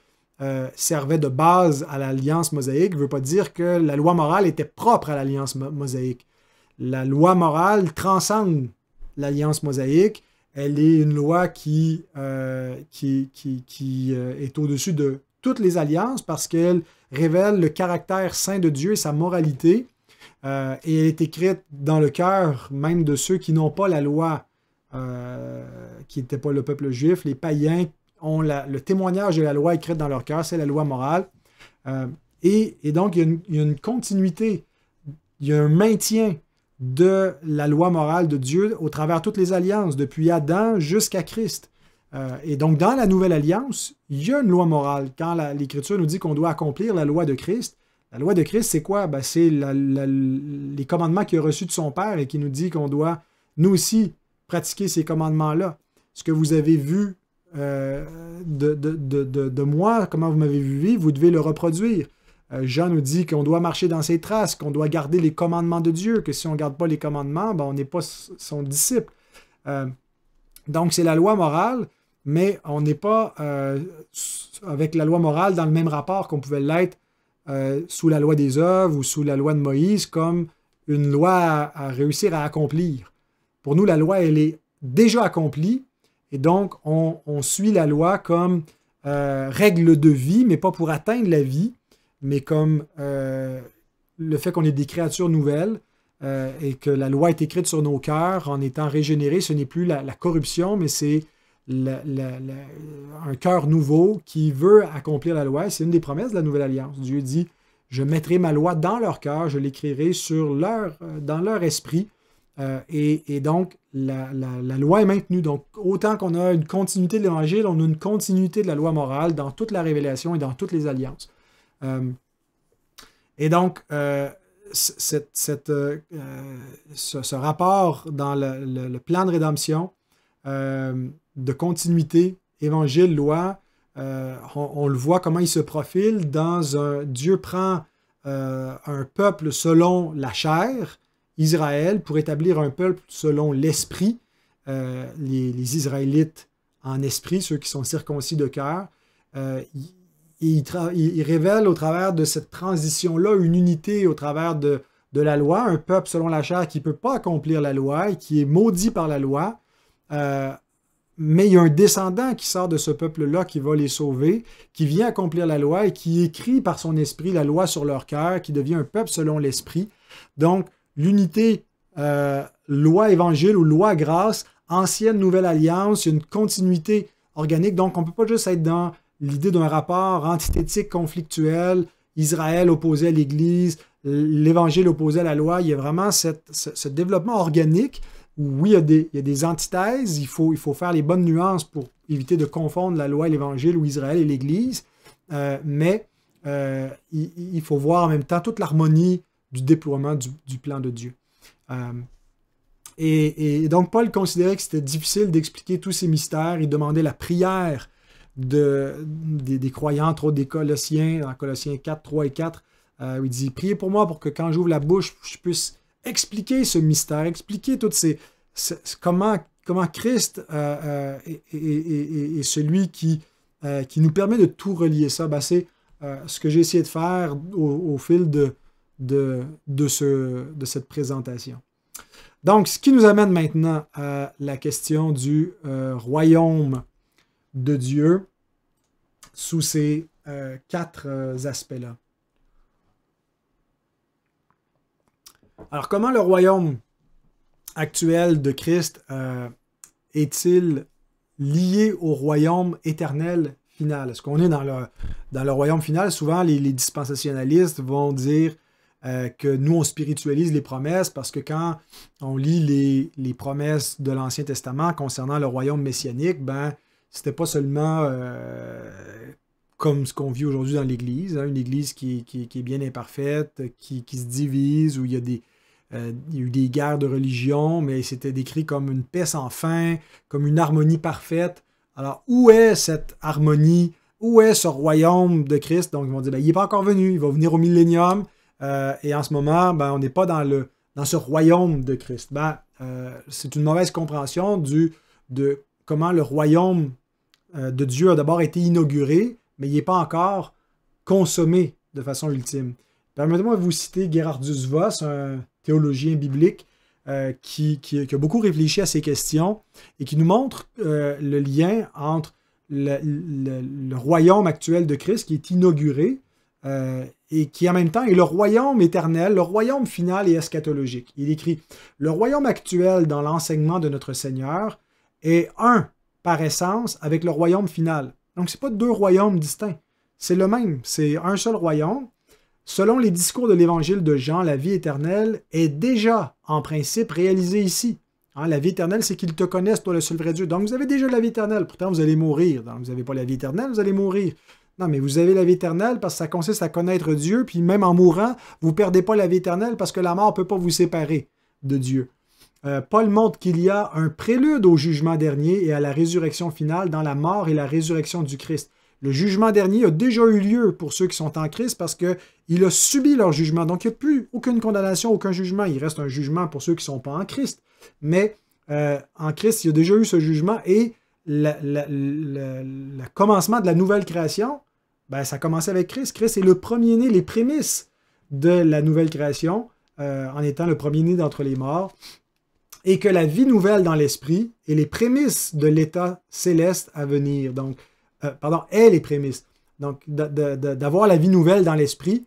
S1: servait de base à l'alliance mosaïque ne veut pas dire que la loi morale était propre à l'alliance mosaïque. La loi morale transcende l'alliance mosaïque. Elle est une loi qui est au-dessus de toutes les alliances parce qu'elle révèle le caractère saint de Dieu et sa moralité. Et elle est écrite dans le cœur même de ceux qui n'ont pas la loi, qui n'étaient pas le peuple juif. Les païens ont le témoignage de la loi écrite dans leur cœur, c'est la loi morale. Et donc, il y a une continuité, il y a un maintien de la loi morale de Dieu au travers de toutes les alliances, depuis Adam jusqu'à Christ. Et donc, dans la nouvelle alliance, il y a une loi morale. Quand l'Écriture nous dit qu'on doit accomplir la loi de Christ, la loi de Christ, c'est quoi? Ben, c'est les commandements qu'il a reçus de son Père et qui nous dit qu'on doit, nous aussi, pratiquer ces commandements-là. Ce que vous avez vu de moi, comment vous m'avez vu vivre, vous devez le reproduire. Jean nous dit qu'on doit marcher dans ses traces, qu'on doit garder les commandements de Dieu, que si on ne garde pas les commandements, ben, on n'est pas son disciple. Donc, c'est la loi morale, mais on n'est pas avec la loi morale dans le même rapport qu'on pouvait l'être sous la loi des œuvres ou sous la loi de Moïse comme une loi à réussir à accomplir. Pour nous, la loi, elle est déjà accomplie et donc on suit la loi comme règle de vie, mais pas pour atteindre la vie, mais comme le fait qu'on est des créatures nouvelles et que la loi est écrite sur nos cœurs en étant régénérés, ce n'est plus la corruption, mais c'est un cœur nouveau qui veut accomplir la loi. C'est une des promesses de la Nouvelle Alliance. Dieu dit, je mettrai ma loi dans leur cœur, je l'écrirai dans leur esprit. Et donc, la loi est maintenue. Donc, autant qu'on a une continuité de l'Évangile, on a une continuité de la loi morale dans toute la révélation et dans toutes les alliances. Et donc, ce rapport dans le plan de rédemption, de continuité, évangile, loi, on le voit comment il se profile dans Dieu prend un peuple selon la chair, Israël, pour établir un peuple selon l'esprit, les Israélites en esprit, ceux qui sont circoncis de cœur. Il révèle au travers de cette transition-là une unité au travers de la loi, un peuple selon la chair qui ne peut pas accomplir la loi et qui est maudit par la loi. Mais il y a un descendant qui sort de ce peuple-là qui va les sauver, qui vient accomplir la loi et qui écrit par son esprit la loi sur leur cœur, qui devient un peuple selon l'esprit. Donc, l'unité loi-évangile ou loi-grâce, ancienne, nouvelle alliance, il y a une continuité organique. Donc, on ne peut pas juste être dans l'idée d'un rapport antithétique conflictuel, Israël opposé à l'Église, l'Évangile opposé à la loi. Il y a vraiment ce développement organique où, oui, il y a des antithèses, il faut faire les bonnes nuances pour éviter de confondre la loi et l'Évangile ou Israël et l'Église, mais il faut voir en même temps toute l'harmonie du déploiement du plan de Dieu. Et donc, Paul considérait que c'était difficile d'expliquer tous ces mystères. Il demandait la prière des croyants, entre autres des Colossiens, dans Colossiens 4, 3 et 4, où il dit « Priez pour moi pour que quand j'ouvre la bouche, je puisse expliquer ce mystère, expliquer toutes comment Christ est celui qui nous permet de tout relier ça. » C'est ce que j'ai essayé de faire au fil de cette présentation. Donc, ce qui nous amène maintenant à la question du royaume de Dieu sous ces 4 aspects-là. Alors, comment le royaume actuel de Christ est-il lié au royaume éternel final? Est-ce qu'on est dans le royaume final? Souvent, les dispensationalistes vont dire que nous, on spiritualise les promesses parce que quand on lit les promesses de l'Ancien Testament concernant le royaume messianique, c'était pas seulement comme ce qu'on vit aujourd'hui dans l'Église, une Église qui est bien imparfaite, qui se divise, où il y a eu des guerres de religion, mais c'était décrit comme une paix sans fin, comme une harmonie parfaite. Alors, où est cette harmonie? Où est ce royaume de Christ? Donc, ils vont dire, il n'est pas encore venu, il va venir au millénium, et en ce moment, on n'est pas dans ce royaume de Christ. C'est une mauvaise compréhension de comment le royaume de Dieu a d'abord été inauguré, mais il n'est pas encore consommé de façon ultime. Permettez-moi de vous citer Gerhardus Voss, un théologien biblique qui a beaucoup réfléchi à ces questions et qui nous montre le lien entre le royaume actuel de Christ qui est inauguré et qui en même temps est le royaume éternel, le royaume final et eschatologique. Il écrit « Le royaume actuel dans l'enseignement de notre Seigneur est un par essence avec le royaume final. » Donc, ce n'est pas 2 royaumes distincts. C'est le même. C'est un seul royaume. Selon les discours de l'Évangile de Jean, la vie éternelle est déjà, en principe, réalisée ici. La vie éternelle, c'est qu'ils te connaissent, toi, le seul vrai Dieu. Donc, vous avez déjà la vie éternelle. Pourtant, vous allez mourir. Donc, vous n'avez pas la vie éternelle, vous allez mourir. Non, mais vous avez la vie éternelle parce que ça consiste à connaître Dieu. Puis même en mourant, vous ne perdez pas la vie éternelle parce que la mort ne peut pas vous séparer de Dieu. Paul montre qu'il y a un prélude au jugement dernier et à la résurrection finale dans la mort et la résurrection du Christ. Le jugement dernier a déjà eu lieu pour ceux qui sont en Christ parce qu'il a subi leur jugement. Donc, il n'y a plus aucune condamnation, aucun jugement. Il reste un jugement pour ceux qui ne sont pas en Christ. Mais en Christ, il y a déjà eu ce jugement et le commencement de la nouvelle création, ça a commencé avec Christ. Christ est le premier-né, les prémices de la nouvelle création, en étant le premier-né d'entre les morts. Et que la vie nouvelle dans l'esprit est les prémices de l'état céleste à venir. Donc, est les prémices. Donc, d'avoir la vie nouvelle dans l'esprit,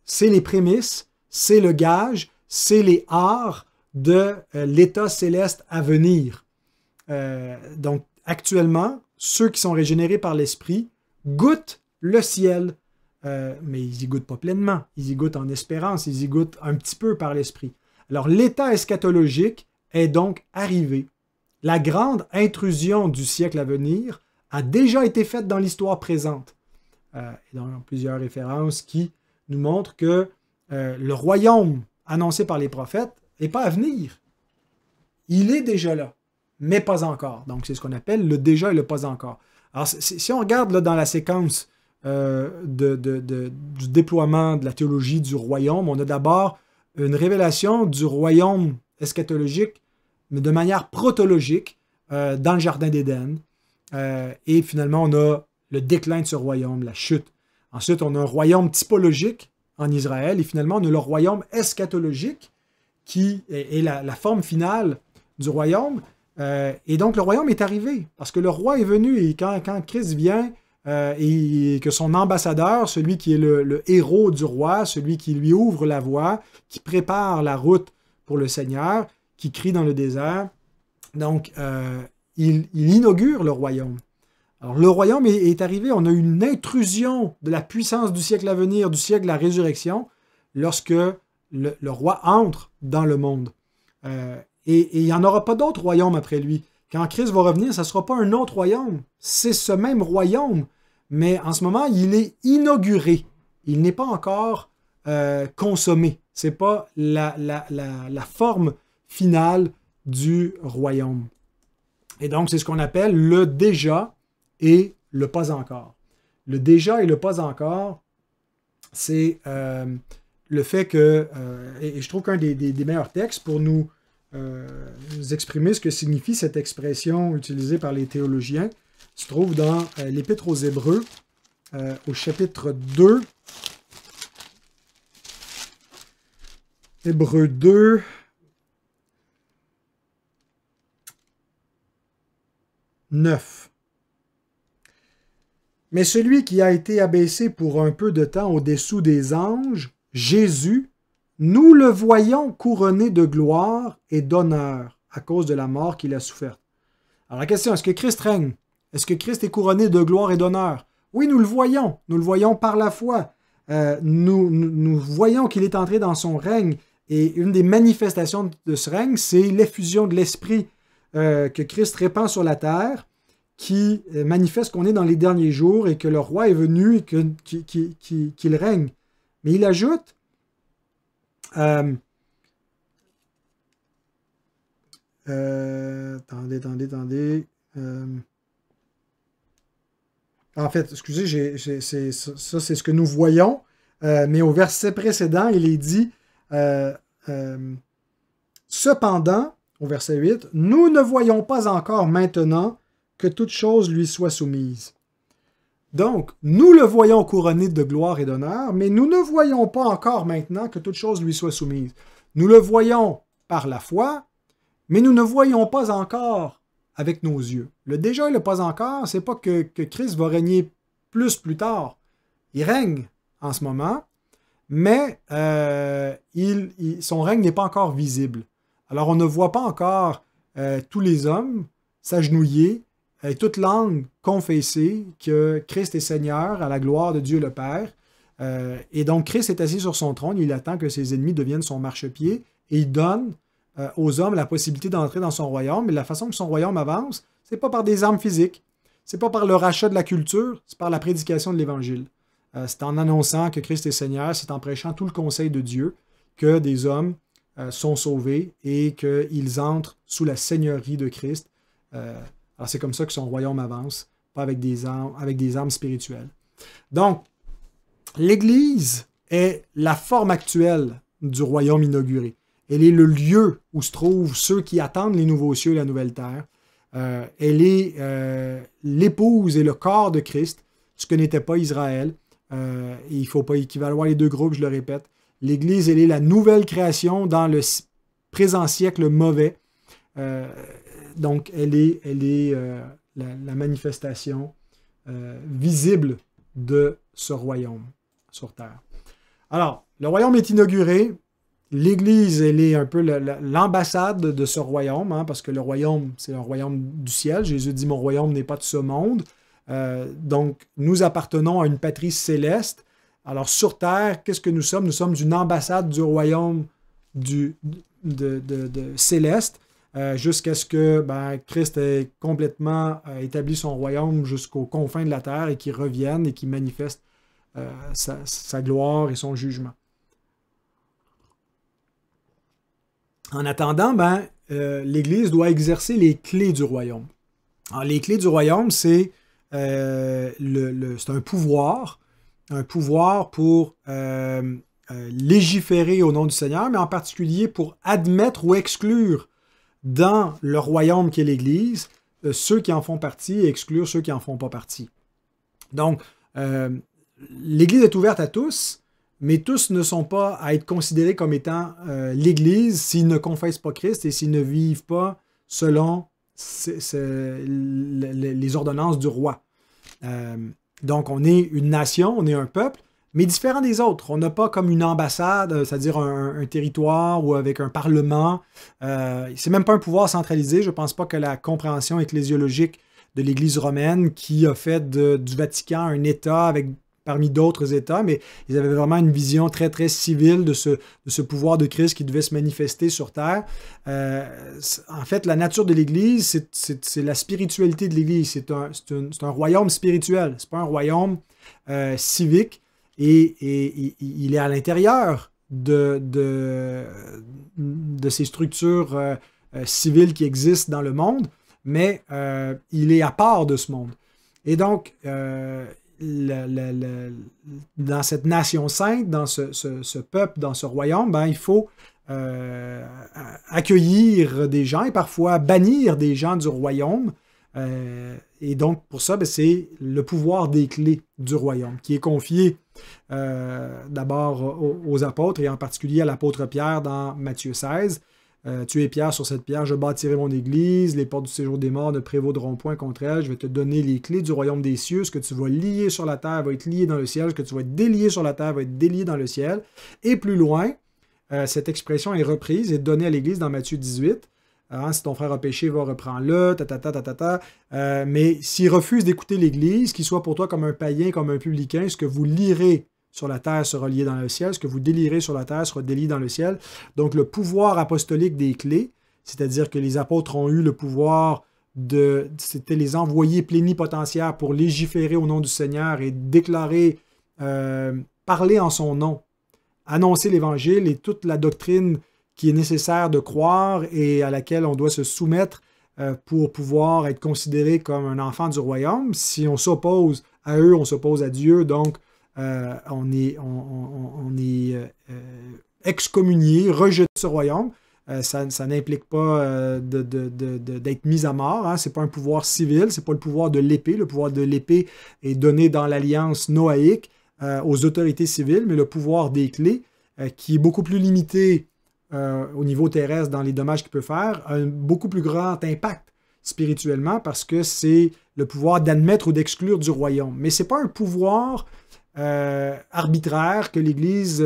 S1: c'est les prémices, c'est le gage, c'est les arts de l'état céleste à venir. Donc, actuellement, ceux qui sont régénérés par l'esprit goûtent le ciel, mais ils n'y goûtent pas pleinement. Ils y goûtent en espérance, ils y goûtent un petit peu par l'esprit. Alors, l'état eschatologique est donc arrivé. La grande intrusion du siècle à venir a déjà été faite dans l'histoire présente. Et dans plusieurs références qui nous montrent que le royaume annoncé par les prophètes n'est pas à venir. Il est déjà là, mais pas encore. Donc, c'est ce qu'on appelle le déjà et le pas encore. Alors, si on regarde là, dans la séquence du déploiement de la théologie du royaume, on a d'abord une révélation du royaume eschatologique, mais de manière protologique, dans le Jardin d'Éden. Et finalement, on a le déclin de ce royaume, la chute. Ensuite, on a un royaume typologique en Israël, et finalement, on a le royaume eschatologique, qui est la forme finale du royaume. Et donc, le royaume est arrivé, parce que le roi est venu, et quand Christ vient, et que son ambassadeur, celui qui est le héros du roi, celui qui lui ouvre la voie, qui prépare la route pour le Seigneur, qui crie dans le désert, donc, il inaugure le royaume. Alors, le royaume est arrivé, on a eu une intrusion de la puissance du siècle à venir, du siècle de la résurrection, lorsque le roi entre dans le monde. Et il n'y en aura pas d'autre royaume après lui. Quand Christ va revenir, ça ne sera pas un autre royaume. C'est ce même royaume, mais en ce moment, il est inauguré. Il n'est pas encore consommé. Ce n'est pas la forme finale du royaume. Et donc, c'est ce qu'on appelle le déjà et le pas encore. Le déjà et le pas encore, c'est le fait que, et je trouve qu'un des meilleurs textes pour nous exprimer ce que signifie cette expression utilisée par les théologiens se trouve dans l'Épître aux Hébreux, au chapitre 2. Hébreux 2. « 9. Mais celui qui a été abaissé pour un peu de temps au-dessous des anges, Jésus, nous le voyons couronné de gloire et d'honneur à cause de la mort qu'il a soufferte. » Alors la question, est-ce que Christ règne? Est-ce que Christ est couronné de gloire et d'honneur? Oui, nous le voyons par la foi. Nous voyons qu'il est entré dans son règne, et une des manifestations de ce règne, c'est l'effusion de l'Esprit que Christ répand sur la terre, qui manifeste qu'on est dans les derniers jours et que le roi est venu et qu'il règne. Mais il ajoute, attendez. En fait, excusez, ça c'est ce que nous voyons, mais au verset précédent, il est dit cependant, au verset 8, « Nous ne voyons pas encore maintenant que toute chose lui soit soumise. » Donc, nous le voyons couronné de gloire et d'honneur, mais nous ne voyons pas encore maintenant que toute chose lui soit soumise. Nous le voyons par la foi, mais nous ne voyons pas encore avec nos yeux. Le déjà et le pas encore, c'est pas que Christ va régner plus tard. Il règne en ce moment, mais son règne n'est pas encore visible. Alors, on ne voit pas encore tous les hommes s'agenouiller, toute langue confesser que Christ est Seigneur à la gloire de Dieu le Père. Et donc, Christ est assis sur son trône, il attend que ses ennemis deviennent son marchepied, et il donne aux hommes la possibilité d'entrer dans son royaume. Mais la façon que son royaume avance, c'est pas par des armes physiques, c'est pas par le rachat de la culture, c'est par la prédication de l'Évangile. C'est en annonçant que Christ est Seigneur, c'est en prêchant tout le conseil de Dieu que des hommes sont sauvés et qu'ils entrent sous la seigneurie de Christ. Alors c'est comme ça que son royaume avance, pas avec des armes spirituelles. Donc, l'Église est la forme actuelle du royaume inauguré. Elle est le lieu où se trouvent ceux qui attendent les nouveaux cieux et la nouvelle terre. Elle est l'épouse et le corps de Christ, ce que n'était pas Israël. Il ne faut pas équivaloir les deux groupes, je le répète. L'Église, elle est la nouvelle création dans le présent siècle mauvais. Donc, elle est la manifestation visible de ce royaume sur terre. Alors, le royaume est inauguré. L'Église, elle est un peu l'ambassade de ce royaume, hein, parce que le royaume, c'est un royaume du ciel. Jésus dit « Mon royaume n'est pas de ce monde ». Donc, nous appartenons à une patrie céleste. Alors, sur terre, qu'est-ce que nous sommes? Nous sommes une ambassade du royaume céleste, jusqu'à ce que Christ ait complètement établi son royaume jusqu'aux confins de la terre et qu'il revienne et qu'il manifeste sa gloire et son jugement. En attendant, l'Église doit exercer les clés du royaume. Alors, les clés du royaume, c'est un pouvoir pour légiférer au nom du Seigneur, mais en particulier pour admettre ou exclure dans le royaume qu'est l'Église ceux qui en font partie et exclure ceux qui n'en font pas partie. Donc, l'Église est ouverte à tous, mais tous ne sont pas à être considérés comme étant l'Église s'ils ne confessent pas Christ et s'ils ne vivent pas selon les ordonnances du roi. Donc, on est une nation, on est un peuple, mais différent des autres. On n'a pas comme une ambassade, c'est-à-dire un territoire ou avec un parlement. C'est même pas un pouvoir centralisé. Je ne pense pas que la compréhension ecclésiologique de l'Église romaine, qui a fait du Vatican un État parmi d'autres États, mais ils avaient vraiment une vision très, très civile de ce pouvoir de Christ qui devait se manifester sur Terre. En fait, la nature de l'Église, c'est la spiritualité de l'Église. C'est un royaume spirituel. Ce n'est pas un royaume civique. Et il est à l'intérieur de ces structures civiles qui existent dans le monde, mais il est à part de ce monde. Et donc, dans cette nation sainte, dans ce peuple, dans ce royaume, il faut accueillir des gens et parfois bannir des gens du royaume. Et donc, pour ça, c'est le pouvoir des clés du royaume qui est confié d'abord aux apôtres et en particulier à l'apôtre Pierre dans Matthieu 16. Tu es Pierre, sur cette pierre, je bâtirai mon église, les portes du séjour des morts ne prévaudront point contre elle, je vais te donner les clés du royaume des cieux, ce que tu vas lier sur la terre va être lié dans le ciel, ce que tu vas délier sur la terre va être délié dans le ciel. Et plus loin, cette expression est reprise et donnée à l'église dans Matthieu 18. Si ton frère a péché, va reprendre-le, mais s'il refuse d'écouter l'Église, qu'il soit pour toi comme un païen, comme un publicain, ce que vous lirez sur la terre sera lié dans le ciel, ce que vous délierez sur la terre sera délié dans le ciel. Donc le pouvoir apostolique des clés, c'est-à-dire que les apôtres ont eu le pouvoir c'était les envoyés plénipotentiaires pour légiférer au nom du Seigneur et déclarer, parler en son nom, annoncer l'Évangile et toute la doctrine qui est nécessaire de croire et à laquelle on doit se soumettre pour pouvoir être considéré comme un enfant du royaume. Si on s'oppose à eux, on s'oppose à Dieu, donc on est excommunié, rejeté de ce royaume. Ça n'implique pas d'être mis à mort. Ce n'est pas un pouvoir civil, ce n'est pas le pouvoir de l'épée. Le pouvoir de l'épée est donné dans l'alliance noaïque aux autorités civiles, mais le pouvoir des clés, qui est beaucoup plus limité au niveau terrestre dans les dommages qu'il peut faire, a un beaucoup plus grand impact spirituellement parce que c'est le pouvoir d'admettre ou d'exclure du royaume. Mais ce n'est pas un pouvoir arbitraire que l'Église...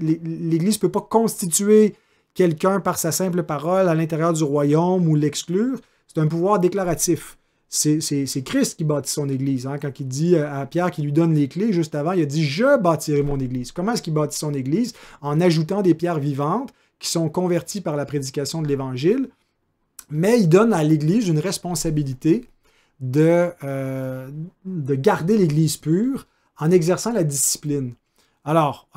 S1: L'Église ne peut pas constituer quelqu'un par sa simple parole à l'intérieur du royaume ou l'exclure. C'est un pouvoir déclaratif. C'est Christ qui bâtit son Église. Quand il dit à Pierre qu'il lui donne les clés, juste avant, il a dit « Je bâtirai mon Église ». Comment est-ce qu'il bâtit son Église? En ajoutant des pierres vivantes qui sont converties par la prédication de l'Évangile. Mais il donne à l'Église une responsabilité de garder l'Église pure en exerçant la discipline. Alors,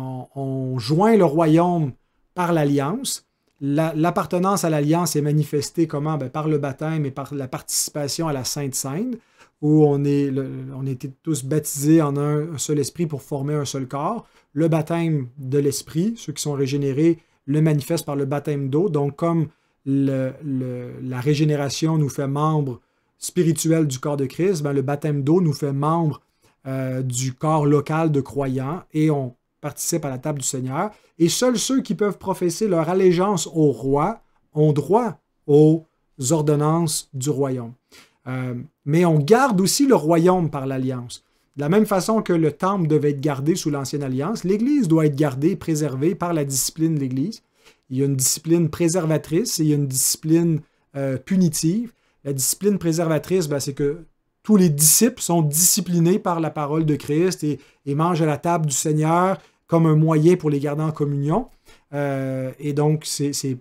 S1: on joint le royaume par l'alliance. L'appartenance à l'alliance est manifestée comment? Par le baptême et par la participation à la Sainte Seine, où on était tous baptisés en un seul esprit pour former un seul corps. Le baptême de l'esprit, ceux qui sont régénérés, le manifestent par le baptême d'eau. Donc, comme la régénération nous fait membres spirituels du corps de Christ, le baptême d'eau nous fait membres du corps local de croyants et on participe à la table du Seigneur. Et seuls ceux qui peuvent professer leur allégeance au roi ont droit aux ordonnances du royaume. Mais on garde aussi le royaume par l'alliance. De la même façon que le temple devait être gardé sous l'Ancienne Alliance, l'Église doit être gardée, préservée par la discipline de l'Église. Il y a une discipline préservatrice et il y a une discipline punitive. La discipline préservatrice, c'est que tous les disciples sont disciplinés par la parole de Christ et mangent à la table du Seigneur comme un moyen pour les garder en communion. Et donc, c'est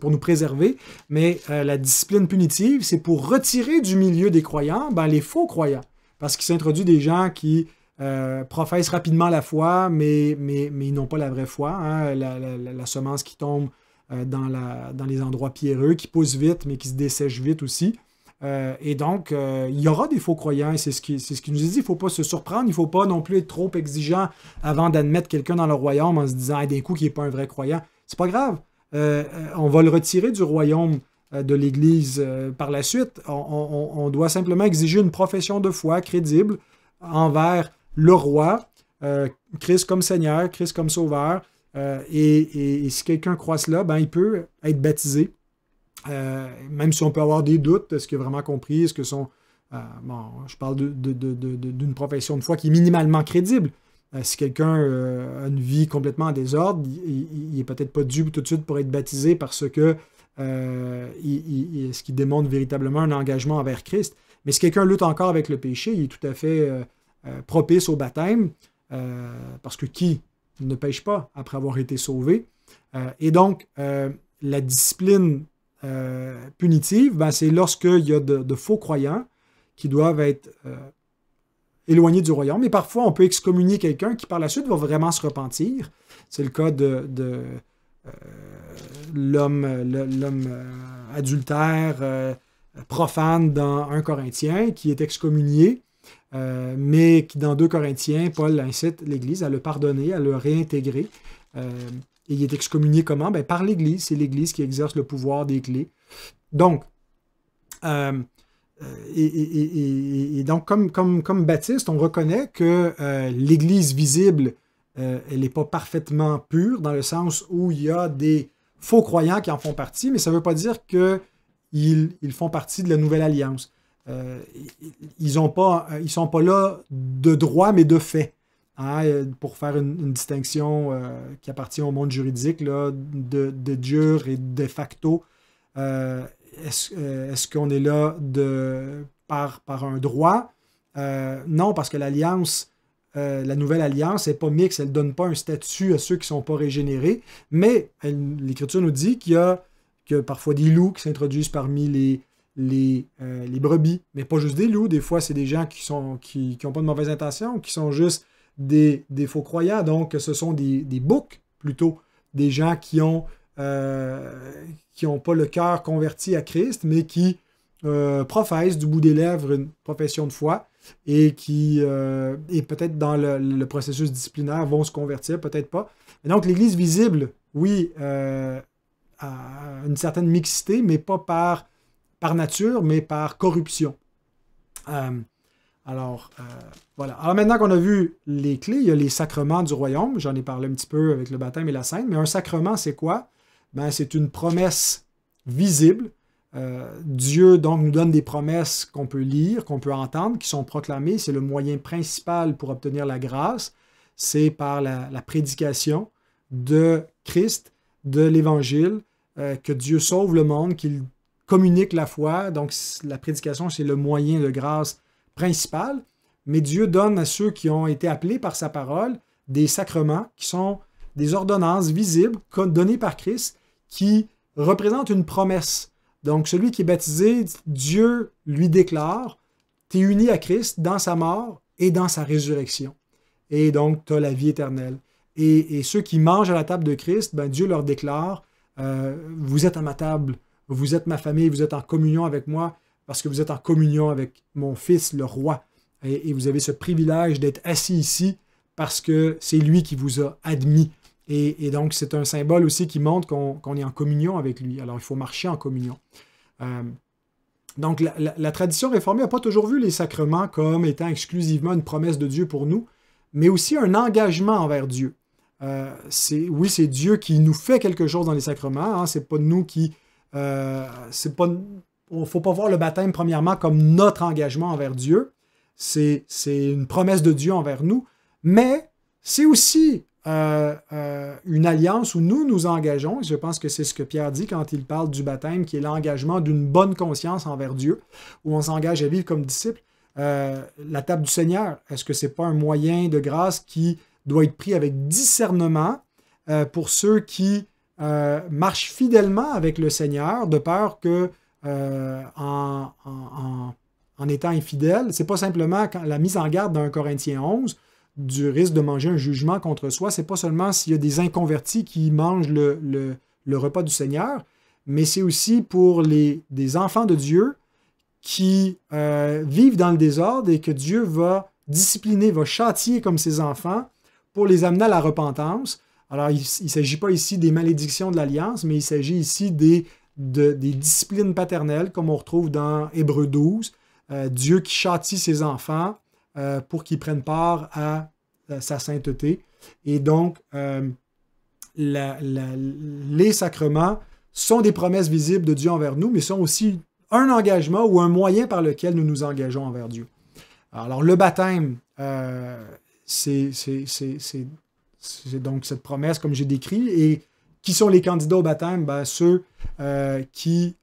S1: pour nous préserver. Mais la discipline punitive, c'est pour retirer du milieu des croyants les faux croyants. Parce qu'il s'introduit des gens qui professent rapidement la foi, mais ils n'ont pas la vraie foi. La semence qui tombe dans les endroits pierreux, qui pousse vite, mais qui se dessèche vite aussi. Et donc, il y aura des faux croyants, et c'est ce qui nous est dit. Il ne faut pas se surprendre, il ne faut pas non plus être trop exigeant avant d'admettre quelqu'un dans le royaume en se disant d'un coup qu'il n'est pas un vrai croyant. C'est pas grave. on va le retirer du royaume de l'Église par la suite. On doit simplement exiger une profession de foi crédible envers le roi, Christ comme Seigneur, Christ comme Sauveur. Et si quelqu'un croit cela, ben, il peut être baptisé. Même si on peut avoir des doutes, est-ce qu'il a vraiment compris, est-ce que son... bon, je parle d'une profession de foi qui est minimalement crédible. Si quelqu'un a une vie complètement en désordre, il n'est peut-être pas dû tout de suite pour être baptisé parce que ce qui démontre véritablement un engagement envers Christ. Mais si quelqu'un lutte encore avec le péché, il est tout à fait propice au baptême, parce que qui ne pêche pas après avoir été sauvé? Et donc, la discipline punitive, ben, c'est lorsqu'il y a de faux croyants qui doivent être éloignés du royaume. Et parfois, on peut excommunier quelqu'un qui, par la suite, va vraiment se repentir. C'est le cas de l'homme adultère, profane dans 1 Corinthiens, qui est excommunié, mais qui, dans 2 Corinthiens, Paul incite l'Église à le pardonner, à le réintégrer. Et il est excommunié comment? Ben, par l'Église. C'est l'Église qui exerce le pouvoir des clés. Donc, donc comme baptiste, on reconnaît que l'Église visible, elle n'est pas parfaitement pure, dans le sens où il y a des faux croyants qui en font partie, mais ça ne veut pas dire qu'ils font partie de la Nouvelle Alliance. Ils sont pas là de droit, mais de fait. Hein, pour faire une distinction qui appartient au monde juridique, là, de jure et de facto. Est-ce qu'on est là par un droit? Non, parce que l'alliance, la nouvelle alliance n'est pas mixte, elle ne donne pas un statut à ceux qui ne sont pas régénérés, mais l'Écriture nous dit qu'il y a parfois des loups qui s'introduisent parmi les brebis, mais pas juste des loups, des fois c'est des gens qui n'ont pas de mauvaises intentions, qui sont juste des faux croyants, donc ce sont des boucs plutôt, des gens qui ont pas le cœur converti à Christ, mais qui professent du bout des lèvres une profession de foi et qui, et peut-être dans le processus disciplinaire, vont se convertir, peut-être pas. Et donc l'Église visible, oui, a une certaine mixité, mais pas par nature, mais par corruption. Voilà. Alors maintenant qu'on a vu les clés, il y a les sacrements du royaume. J'en ai parlé un petit peu avec le baptême et la Sainte. Mais un sacrement, c'est quoi? Ben, c'est une promesse visible. Dieu donc nous donne des promesses qu'on peut lire, qu'on peut entendre, qui sont proclamées. C'est le moyen principal pour obtenir la grâce. C'est par la prédication de Christ, de l'Évangile, que Dieu sauve le monde, qu'il communique la foi. Donc la prédication, c'est le moyen de grâce principal, mais Dieu donne à ceux qui ont été appelés par sa parole des sacrements qui sont des ordonnances visibles données par Christ qui représentent une promesse. Donc celui qui est baptisé, Dieu lui déclare, tu es uni à Christ dans sa mort et dans sa résurrection. Et donc tu as la vie éternelle. Et ceux qui mangent à la table de Christ, ben, Dieu leur déclare, vous êtes à ma table, vous êtes ma famille, vous êtes en communion avec moi, parce que vous êtes en communion avec mon Fils, le Roi. Et vous avez ce privilège d'être assis ici parce que c'est lui qui vous a admis. Et donc, c'est un symbole aussi qui montre qu'on est en communion avec lui. Alors, il faut marcher en communion. Donc, la tradition réformée n'a pas toujours vu les sacrements comme étant exclusivement une promesse de Dieu pour nous, mais aussi un engagement envers Dieu. Oui, c'est Dieu qui nous fait quelque chose dans les sacrements. Hein, c'est pas nous qui... Il ne faut pas voir le baptême, premièrement, comme notre engagement envers Dieu. C'est une promesse de Dieu envers nous. Mais c'est aussi une alliance où nous nous engageons. Je pense que c'est ce que Pierre dit quand il parle du baptême, qui est l'engagement d'une bonne conscience envers Dieu, où on s'engage à vivre comme disciple. La table du Seigneur, est-ce que ce n'est pas un moyen de grâce qui doit être pris avec discernement pour ceux qui marchent fidèlement avec le Seigneur, de peur que en étant infidèle, c'est pas simplement la mise en garde d'un Corinthiens 11 du risque de manger un jugement contre soi, c'est pas seulement s'il y a des inconvertis qui mangent le repas du Seigneur, mais c'est aussi pour des enfants de Dieu qui vivent dans le désordre et que Dieu va discipliner, va châtier comme ses enfants pour les amener à la repentance, Alors, il ne s'agit pas ici des malédictions de l'Alliance, mais il s'agit ici des disciplines paternelles, comme on retrouve dans Hébreux 12. Dieu qui châtie ses enfants pour qu'ils prennent part à sa sainteté. Et donc, les sacrements sont des promesses visibles de Dieu envers nous, mais sont aussi un engagement ou un moyen par lequel nous nous engageons envers Dieu. Alors, le baptême, c'est donc cette promesse, comme j'ai décrit. Et qui sont les candidats au baptême? Ben, ceux qui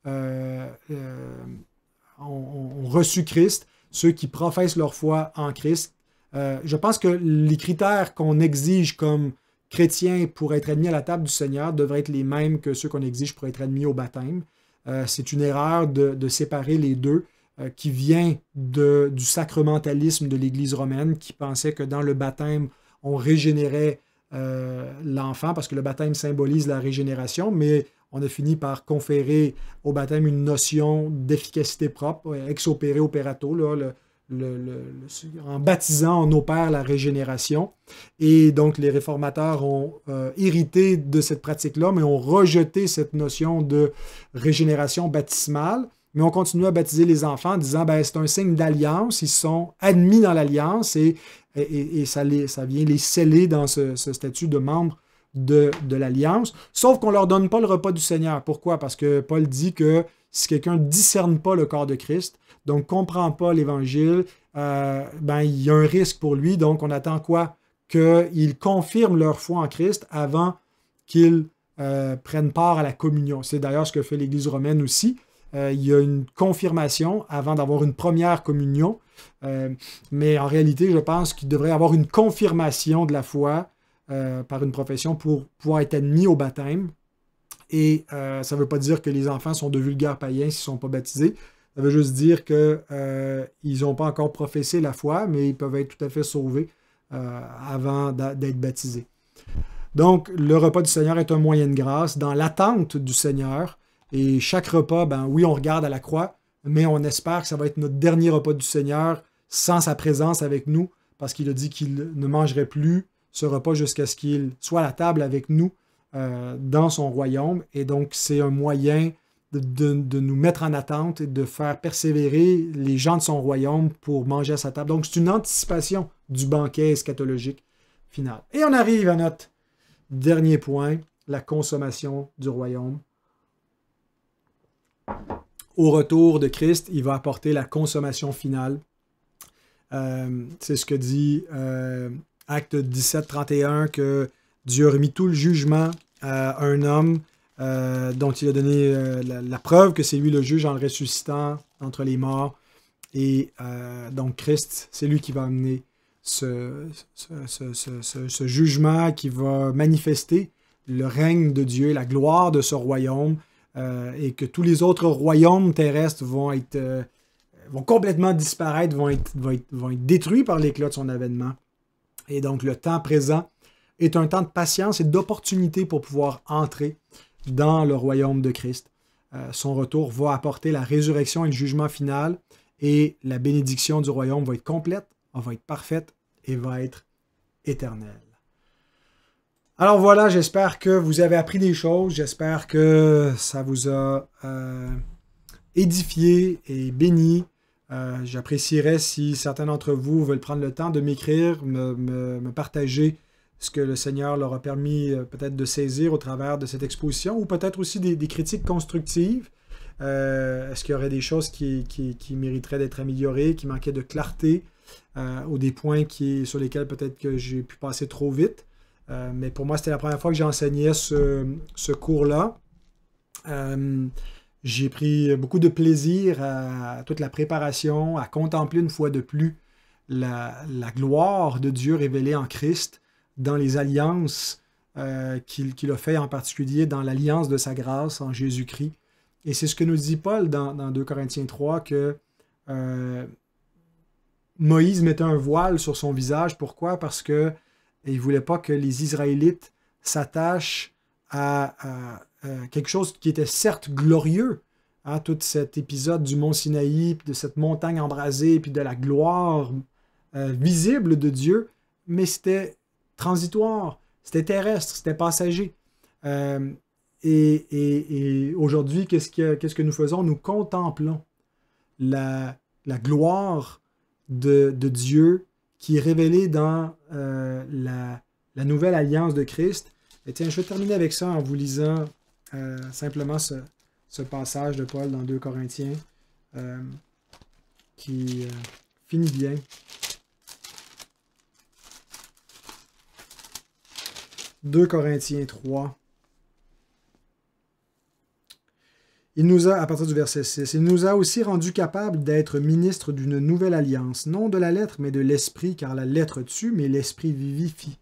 S1: ont reçu Christ, ceux qui professent leur foi en Christ. Je pense que les critères qu'on exige comme chrétiens pour être admis à la table du Seigneur devraient être les mêmes que ceux qu'on exige pour être admis au baptême. C'est une erreur de séparer les deux qui vient du sacramentalisme de l'Église romaine qui pensait que dans le baptême, on régénérait l'enfant parce que le baptême symbolise la régénération, mais on a fini par conférer au baptême une notion d'efficacité propre, ex opere operato, là, en baptisant, on opère la régénération. Et donc, les réformateurs ont hérité de cette pratique-là, mais ont rejeté cette notion de régénération baptismale. Mais on continue à baptiser les enfants en disant ben, c'est un signe d'alliance, ils sont admis dans l'alliance et ça vient les sceller dans ce statut de membre de l'alliance. Sauf qu'on ne leur donne pas le repas du Seigneur. Pourquoi? Parce que Paul dit que si quelqu'un ne discerne pas le corps de Christ, donc ne comprend pas l'Évangile, ben, il y a un risque pour lui. Donc on attend quoi? Qu'ils confirment leur foi en Christ avant qu'ils prennent part à la communion. C'est d'ailleurs ce que fait l'Église romaine aussi. Il y a une confirmation avant d'avoir une première communion. Mais en réalité, je pense qu'il devrait y avoir une confirmation de la foi par une profession pour pouvoir être admis au baptême. Et ça ne veut pas dire que les enfants sont de vulgaires païens s'ils ne sont pas baptisés. Ça veut juste dire qu'ils n'ont pas encore professé la foi, mais ils peuvent être tout à fait sauvés avant d'être baptisés. Donc, le repas du Seigneur est un moyen de grâce dans l'attente du Seigneur. Et chaque repas, ben oui, on regarde à la croix, mais on espère que ça va être notre dernier repas du Seigneur sans sa présence avec nous, parce qu'il a dit qu'il ne mangerait plus ce repas jusqu'à ce qu'il soit à la table avec nous dans son royaume. Et donc, c'est un moyen de nous mettre en attente et de faire persévérer les gens de son royaume pour manger à sa table. Donc, c'est une anticipation du banquet eschatologique final. Et on arrive à notre dernier point, la consommation du royaume. Au retour de Christ, il va apporter la consommation finale. C'est ce que dit Acte 17, 31, que Dieu a remis tout le jugement à un homme dont il a donné la preuve que c'est lui le juge en le ressuscitant entre les morts. Et donc Christ, c'est lui qui va amener ce jugement qui va manifester le règne de Dieu, la gloire de ce royaume, et que tous les autres royaumes terrestres vont complètement disparaître, vont être détruits par l'éclat de son avènement. Et donc le temps présent est un temps de patience et d'opportunité pour pouvoir entrer dans le royaume de Christ. Son retour va apporter la résurrection et le jugement final, et la bénédiction du royaume va être complète, va être parfaite et va être éternelle. Alors voilà, j'espère que vous avez appris des choses, j'espère que ça vous a édifié et béni. J'apprécierais si certains d'entre vous veulent prendre le temps de m'écrire, me partager ce que le Seigneur leur a permis peut-être de saisir au travers de cette exposition, ou peut-être aussi des critiques constructives. Est-ce qu'il y aurait des choses qui mériteraient d'être améliorées, qui manquaient de clarté, ou des points sur lesquels peut-être que j'ai pu passer trop vite. Mais pour moi, c'était la première fois que j'enseignais ce cours-là. J'ai pris beaucoup de plaisir à toute la préparation, à contempler une fois de plus la gloire de Dieu révélée en Christ dans les alliances qu'il a fait, en particulier dans l'alliance de sa grâce en Jésus-Christ. Et c'est ce que nous dit Paul dans 2 Corinthiens 3, que Moïse mettait un voile sur son visage. Pourquoi? Parce qu'il ne voulait pas que les Israélites s'attachent à quelque chose qui était certes glorieux, hein, tout cet épisode du mont Sinaï, puis de cette montagne embrasée, puis de la gloire visible de Dieu, mais c'était transitoire, C'était terrestre, c'était passager. Et aujourd'hui, qu'est-ce que nous faisons? Nous contemplons la gloire de Dieu qui est révélée dans la nouvelle alliance de Christ. Et tiens, je vais terminer avec ça en vous lisant simplement ce passage de Paul dans 2 Corinthiens qui finit bien. « 2 Corinthiens 3. Il nous a, à partir du verset 6, il nous a aussi rendus capables d'être ministres d'une nouvelle alliance, non de la lettre, mais de l'esprit, car la lettre tue, mais l'esprit vivifie.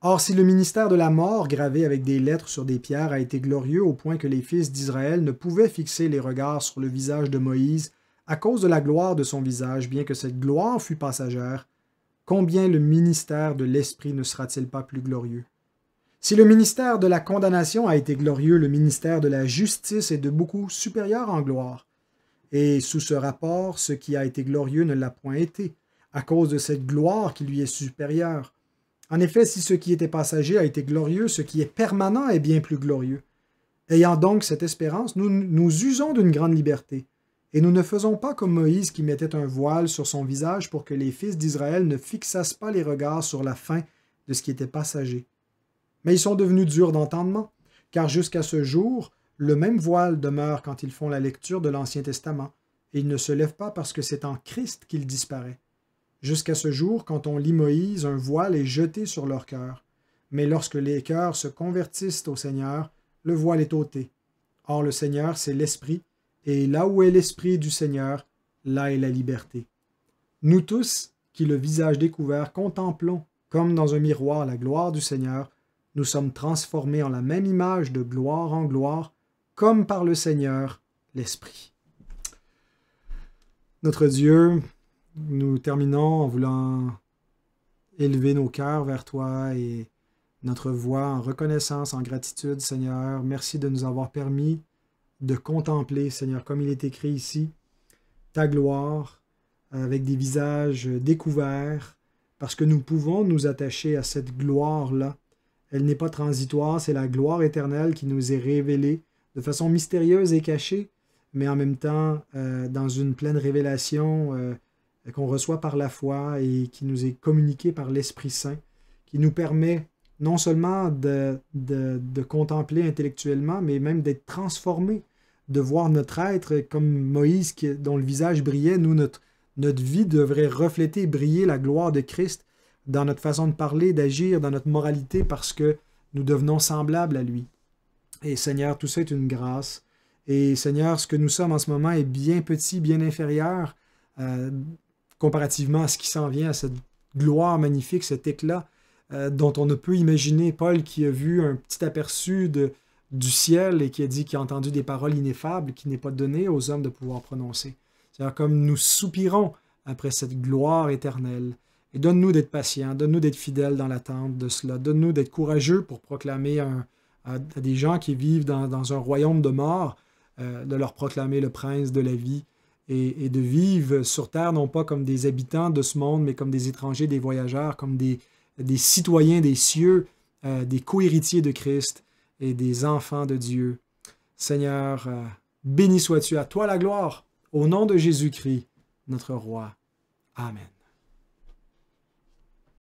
S1: Or, si le ministère de la mort, gravé avec des lettres sur des pierres, a été glorieux au point que les fils d'Israël ne pouvaient fixer les regards sur le visage de Moïse à cause de la gloire de son visage, bien que cette gloire fût passagère, combien le ministère de l'esprit ne sera-t-il pas plus glorieux? Si le ministère de la condamnation a été glorieux, le ministère de la justice est de beaucoup supérieur en gloire. Et sous ce rapport, ce qui a été glorieux ne l'a point été, à cause de cette gloire qui lui est supérieure. En effet, si ce qui était passager a été glorieux, ce qui est permanent est bien plus glorieux. Ayant donc cette espérance, nous usons d'une grande liberté, et nous ne faisons pas comme Moïse qui mettait un voile sur son visage pour que les fils d'Israël ne fixassent pas les regards sur la fin de ce qui était passager. Mais ils sont devenus durs d'entendement, car jusqu'à ce jour, le même voile demeure quand ils font la lecture de l'Ancien Testament, et il ne se lève pas parce que c'est en Christ qu'il disparaît. Jusqu'à ce jour, quand on lit Moïse, un voile est jeté sur leur cœur. Mais lorsque les cœurs se convertissent au Seigneur, le voile est ôté. Or le Seigneur, c'est l'Esprit, et là où est l'Esprit du Seigneur, là est la liberté. Nous tous, qui le visage découvert, contemplons, comme dans un miroir, la gloire du Seigneur, nous sommes transformés en la même image de gloire en gloire, comme par le Seigneur, l'Esprit. Notre Dieu, nous terminons en voulant élever nos cœurs vers toi et notre voix en reconnaissance, en gratitude, Seigneur. Merci de nous avoir permis de contempler, Seigneur, comme il est écrit ici, ta gloire, avec des visages découverts, parce que nous pouvons nous attacher à cette gloire-là. Elle n'est pas transitoire, c'est la gloire éternelle qui nous est révélée de façon mystérieuse et cachée, mais en même temps dans une pleine révélation qu'on reçoit par la foi et qui nous est communiquée par l'Esprit Saint, qui nous permet non seulement de contempler intellectuellement, mais même d'être transformés, de voir notre être comme Moïse dont le visage brillait. Nous, notre vie devrait refléter, briller la gloire de Christ dans notre façon de parler, d'agir, dans notre moralité, parce que nous devenons semblables à lui. Et Seigneur, tout ça est une grâce. Et Seigneur, ce que nous sommes en ce moment est bien petit, bien inférieur comparativement à ce qui s'en vient, à cette gloire magnifique, cet éclat dont on ne peut imaginer. Paul qui a vu un petit aperçu du ciel et qui a dit qu'il a entendu des paroles ineffables qui n'est pas donné aux hommes de pouvoir prononcer. C'est-à-dire comme nous soupirons après cette gloire éternelle. Et donne-nous d'être patients, donne-nous d'être fidèles dans l'attente de cela, donne-nous d'être courageux pour proclamer à des gens qui vivent dans un royaume de mort, de leur proclamer le prince de la vie et de vivre sur terre non pas comme des habitants de ce monde, mais comme des étrangers, des voyageurs, comme des citoyens des cieux, des co-héritiers de Christ et des enfants de Dieu. Seigneur, béni sois-tu, à toi la gloire, au nom de Jésus-Christ, notre roi. Amen.